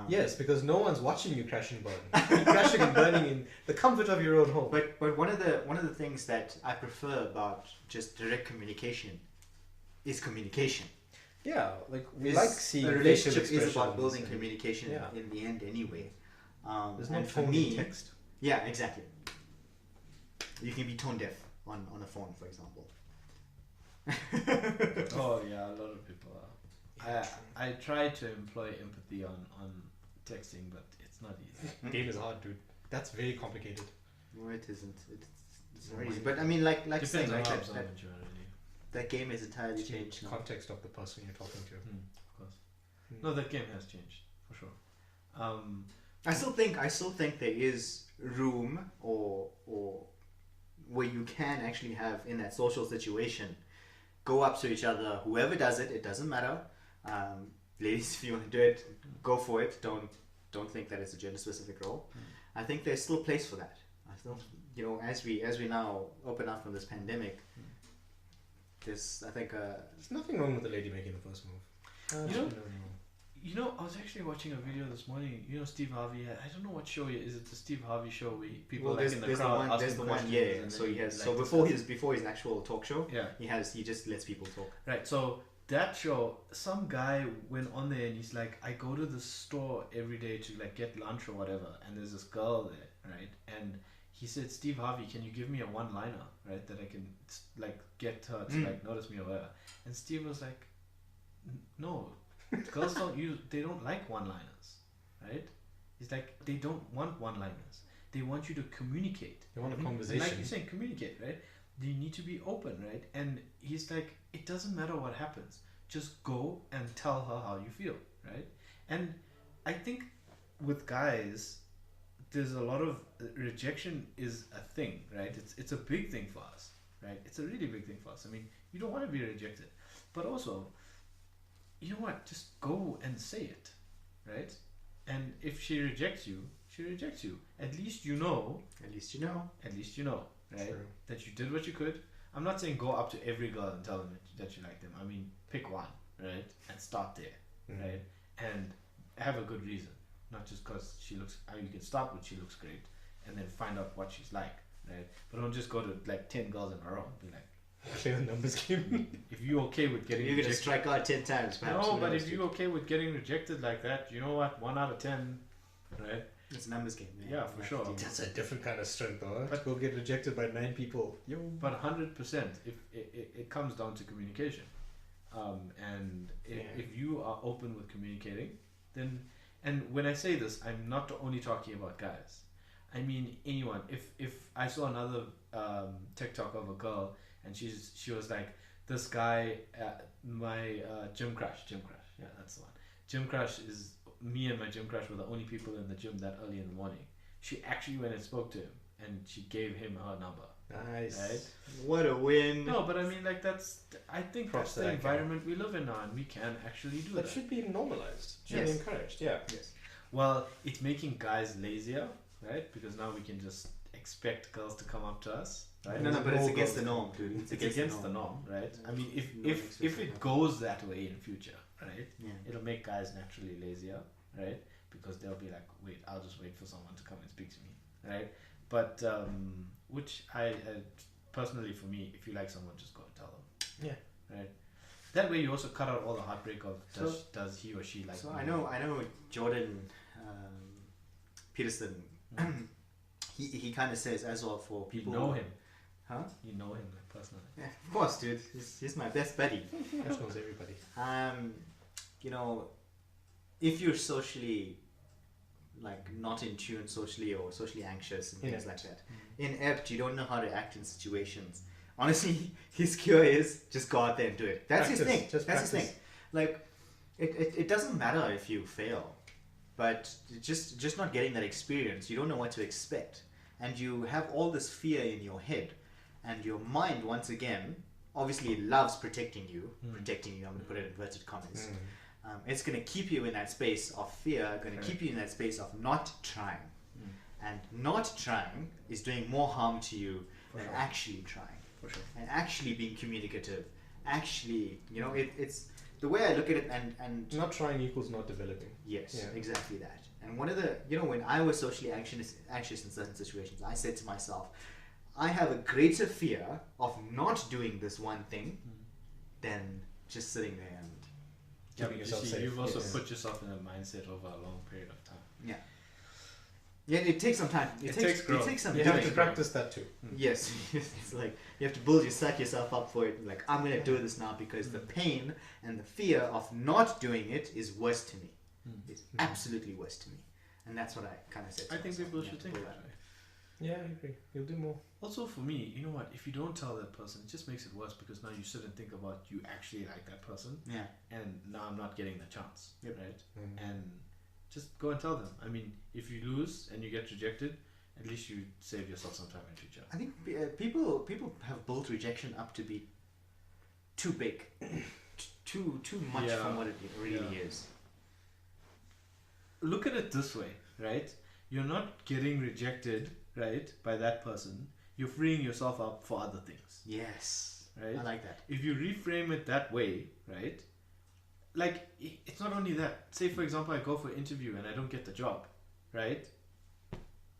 Speaker 3: Yes, because no one's watching you crash and burn. You're crashing and burning in the comfort of your own home.
Speaker 1: But one of the things that I prefer about just direct communication is communication.
Speaker 3: Yeah, like we
Speaker 1: Is
Speaker 3: like seeing
Speaker 1: a
Speaker 3: facial
Speaker 1: relationship is about
Speaker 3: expressions
Speaker 1: building
Speaker 3: and-
Speaker 1: communication
Speaker 3: yeah.
Speaker 1: in the end anyway.
Speaker 3: There's no
Speaker 1: and for
Speaker 3: tone
Speaker 1: me,
Speaker 3: in text.
Speaker 1: yeah, exactly. You can be tone deaf on a phone, for example.
Speaker 2: Oh yeah, a lot of people are. I try to employ empathy on texting, but it's not easy.
Speaker 3: Game is hard, dude. That's very complicated.
Speaker 1: No, it isn't. It's not easy. But I mean, like
Speaker 2: Depends
Speaker 1: saying,
Speaker 2: on
Speaker 1: like
Speaker 2: how
Speaker 1: that,
Speaker 2: observant you are, really.
Speaker 1: that game is entirely changed now.
Speaker 3: Context of the person you're talking to.
Speaker 2: Of course. No, that game has changed for sure.
Speaker 1: I still think there is room or where you can actually have in that social situation go up to each other. Whoever does it, it doesn't matter. Ladies, if you want to do it, go for it. Don't think that it's a gender specific role. I think there's still place for that. I still, as we now open up from this pandemic, there's I think
Speaker 3: There's nothing wrong with the lady making the first move.
Speaker 2: You know, I was actually watching a video this morning. You know, Steve Harvey. I don't know what show is it. The Steve Harvey show where people
Speaker 1: well,
Speaker 2: like in the
Speaker 1: there's the
Speaker 2: crowd
Speaker 1: one,
Speaker 2: asking
Speaker 1: there's the one,
Speaker 2: questions.
Speaker 1: yeah.
Speaker 2: and
Speaker 1: So
Speaker 2: then
Speaker 1: he has
Speaker 2: like
Speaker 1: so
Speaker 2: this
Speaker 1: before his actual talk show,
Speaker 2: yeah.
Speaker 1: he just lets people talk.
Speaker 2: Right, so that show, some guy went on there and he's like, I go to the store every day to like get lunch or whatever, and there's this girl there, right? And he said, Steve Harvey, can you give me a one-liner, right, that I can like get her to like notice me or whatever? And Steve was like, no, girls they don't like one-liners, right? He's like, they don't want one-liners. They want you to communicate.
Speaker 3: They want a
Speaker 2: And
Speaker 3: conversation.
Speaker 2: like you're saying, communicate, right? You need to be open, right? And he's like, it doesn't matter what happens. Just go and tell her how you feel, right? And I think with guys, there's a lot of rejection is a thing, right? It's a big thing for us, right? It's a really big thing for us. I mean, you don't want to be rejected, but also, you know what? Just go and say it, right? And if she rejects you, she rejects you. At least you know.
Speaker 1: At least you know.
Speaker 2: At least you know, right?
Speaker 3: True.
Speaker 2: That you did what you could. I'm not saying go up to every girl and tell them that you like them. I mean, pick one, right? And start there, right? And have a good reason. Not just because she looks, you can start with she looks great and then find out what she's like, right? But don't just go to like 10 girls in a row and be like,
Speaker 3: Play the numbers game.
Speaker 2: if you're okay with getting
Speaker 1: You're gonna
Speaker 2: rejected.
Speaker 1: strike out 10 times, perhaps.
Speaker 2: No,
Speaker 1: who
Speaker 2: but
Speaker 1: knows?
Speaker 2: if you're okay with getting rejected like that, you know what? 1 out of 10, right?
Speaker 1: It's a numbers game. Man.
Speaker 2: Yeah, for sure.
Speaker 3: That's a different kind of strength, though. But go get rejected by 9 people. Yo.
Speaker 2: But 100%, if it comes down to communication, and if you are open with communicating, then, and when I say this, I'm not only talking about guys. I mean anyone. If I saw another TikTok of a girl and she was like, this guy, my gym crush. Yeah, that's the one. Gym crush is me and my gym crush were the only people in the gym that early in the morning. She actually went and spoke to him and she gave him her number.
Speaker 3: Nice.
Speaker 2: Right?
Speaker 1: What a win.
Speaker 2: No, but I mean, like, I think that's the environment we live in now, and we can actually do that.
Speaker 3: That should be normalized. Should be encouraged. Yeah.
Speaker 1: Yes.
Speaker 2: Well, it's making guys lazier, right? Because now we can just expect girls to come up to us, right?
Speaker 1: No, but it's against the norm, dude.
Speaker 2: It's against the norm, right? I mean, if it goes that way in future, right?
Speaker 1: Yeah.
Speaker 2: It'll make guys naturally lazier, right? Because they'll be like, wait, I'll just wait for someone to come and speak to me, right? But which I personally, for me, if you like someone, just go and tell them.
Speaker 3: Yeah.
Speaker 2: Right. That way, you also cut out all the heartbreak of does he or she like.
Speaker 1: So
Speaker 2: me?
Speaker 1: I know Jordan Peterson. he kind of says as well for people.
Speaker 2: You know him,
Speaker 1: huh?
Speaker 2: You know him like personally.
Speaker 1: Yeah, of course, dude. He's my best buddy.
Speaker 3: Josh knows everybody.
Speaker 1: You know, if you're socially like not in tune socially or socially anxious and things like that, inept, you don't know how to act in situations. Honestly, his cure is just go out there and do it. That's his thing. That's his thing. Like, it doesn't matter if you fail, but just not getting that experience, you don't know what to expect, and you have all this fear in your head, and your mind once again obviously loves protecting you. I'm going to put it in inverted commas. It's going to keep you in that space of fear, going to keep you in that space of not trying. And not trying is doing more harm to you than actually trying.
Speaker 2: For sure. And
Speaker 1: actually being communicative. Actually, you know, it's the way I look at it, and
Speaker 3: not trying equals not developing.
Speaker 1: Yes, exactly that. And one of the, you know, when I was socially anxious in certain situations, I said to myself, I have a greater fear of not doing this one thing than just sitting there and
Speaker 3: keeping yourself safe.
Speaker 2: You've also put yourself in a mindset over a long period of time.
Speaker 1: Yeah. Yeah, it takes some time. It takes some time.
Speaker 3: You have to practice that too.
Speaker 1: Yes. It's like you have to suck yourself up for it. Like, I'm going to do this now because the pain and the fear of not doing it is worse to me. It's absolutely worse to me. And that's what I kind of said to
Speaker 2: think
Speaker 1: myself.
Speaker 2: people should think that way.
Speaker 3: Yeah, I agree. You'll do more.
Speaker 2: Also, for me, you know what? If you don't tell that person, it just makes it worse because now you sit and think about you actually like that person.
Speaker 1: Yeah.
Speaker 2: And now I'm not getting the chance.
Speaker 1: Yep.
Speaker 2: Right? And just go and tell them. I mean, if you lose and you get rejected, at least you save yourself some time in the future.
Speaker 1: I think people have built rejection up to be too big, too much from what it really is.
Speaker 2: Look at it this way, right? You're not getting rejected, right, by that person. You're freeing yourself up for other things.
Speaker 1: Yes.
Speaker 2: Right?
Speaker 1: I like that.
Speaker 2: If you reframe it that way, right? Like, it's not only that. Say, for example, I go for an interview and I don't get the job, right?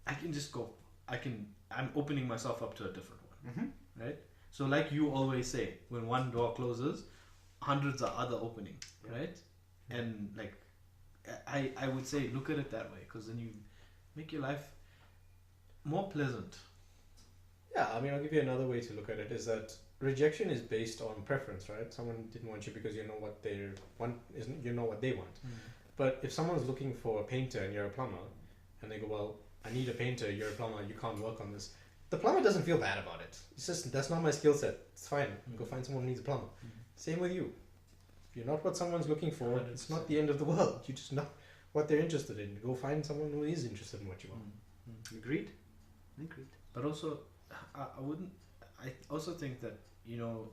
Speaker 2: I can just go. I'm opening myself up to a different one, right? So like you always say, when one door closes, hundreds of other opening, right? And like, I would say look at it that way, because then you make your life more pleasant.
Speaker 3: Yeah, I mean, I'll give you another way to look at it, is that rejection is based on preference, right? Someone didn't want you because you know what they want, you know what they want. But if someone's looking for a painter and you're a plumber, and they go, well, I need a painter, you're a plumber, you can't work on this. The plumber doesn't feel bad about it. It's just, that's not my skill set. It's fine. Go find someone who needs a plumber. Same with you. If you're not what someone's looking for, it's not the end of the world. You're just not what they're interested in. Go find someone who is interested in what you want.
Speaker 1: Agreed.
Speaker 2: But also, I also think that, you know,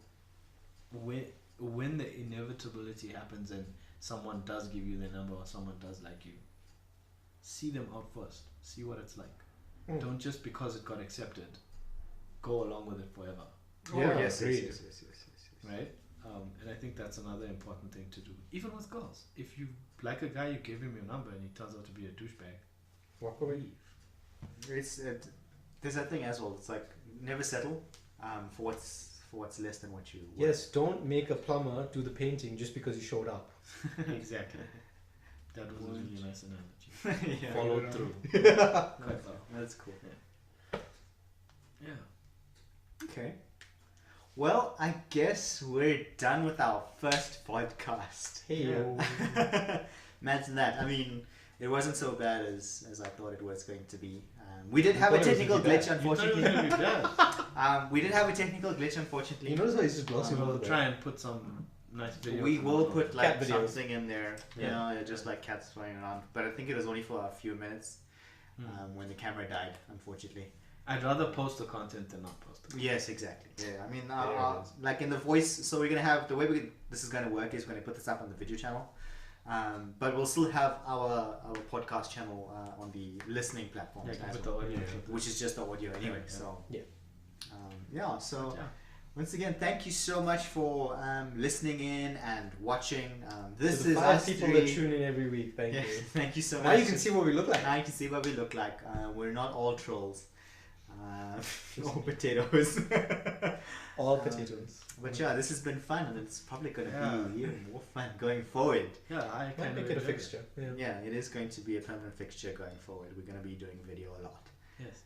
Speaker 2: when the inevitability happens and someone does give you their number or someone does like you, see them out first. See what it's like. Don't just because it got accepted, go along with it forever.
Speaker 1: Yes.
Speaker 2: Right? And I think that's another important thing to do. Even with girls. If you like a guy, you give him your number and he turns out to be a douchebag,
Speaker 3: walk away.
Speaker 1: It's there's that thing as well. It's like never settle for what's less than what you want.
Speaker 3: Yes, don't make a plumber do the painting just because he showed up.
Speaker 2: Exactly. That was a really nice analogy.
Speaker 1: Yeah.
Speaker 2: Followed through.
Speaker 1: That's cool.
Speaker 2: Yeah.
Speaker 1: Okay. Well, I guess we're done with our first podcast.
Speaker 3: Hey,
Speaker 1: Imagine that. I mean, it wasn't so bad as I thought it was going to be. We did have a technical glitch, unfortunately. We did have a technical glitch, unfortunately.
Speaker 3: You notice how he's just glossing over
Speaker 2: We'll
Speaker 3: the
Speaker 2: try and put some nice videos.
Speaker 1: We will put like
Speaker 3: Cat videos.
Speaker 1: something in there, you
Speaker 2: Yeah.
Speaker 1: know, just like cats flying around. But I think it was only for a few minutes when the camera died, unfortunately.
Speaker 2: I'd rather post the content than not post it.
Speaker 1: Yes, exactly. Yeah, I mean,
Speaker 3: There it is.
Speaker 1: like in the voice. So we're gonna have the way this is gonna work is we're gonna put this up on the video channel, but we'll still have our podcast channel on the listening platforms,
Speaker 2: Yeah,
Speaker 1: as
Speaker 2: with the
Speaker 1: well,
Speaker 2: audio.
Speaker 1: which is just the audio anyway.
Speaker 2: Yeah.
Speaker 1: So
Speaker 3: Yeah.
Speaker 1: So
Speaker 2: Yeah.
Speaker 1: once again, thank you so much for listening in and watching. This
Speaker 3: To the
Speaker 1: is
Speaker 3: 5
Speaker 1: us
Speaker 3: people
Speaker 1: three.
Speaker 3: that tune in every week. Thank
Speaker 1: Yeah,
Speaker 3: you.
Speaker 1: thank you so much.
Speaker 3: Now you can see what we look like.
Speaker 1: Now you can see what we look like. We're not all trolls. Or potatoes.
Speaker 3: All potatoes.
Speaker 1: But yeah, this has been fun, and it's probably going to
Speaker 2: Yeah.
Speaker 1: be even more fun going forward.
Speaker 2: Yeah, I
Speaker 3: Might
Speaker 2: kind
Speaker 3: make
Speaker 2: of
Speaker 3: it a fixture. Yeah.
Speaker 1: Yeah, it is going to be a permanent fixture going forward. We're going to be doing video a lot.
Speaker 2: Yes.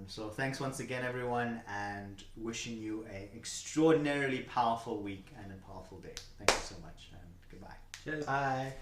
Speaker 1: So thanks once again, everyone, and wishing you an extraordinarily powerful week and a powerful day. Thank you so much, and goodbye.
Speaker 2: Cheers.
Speaker 3: Bye.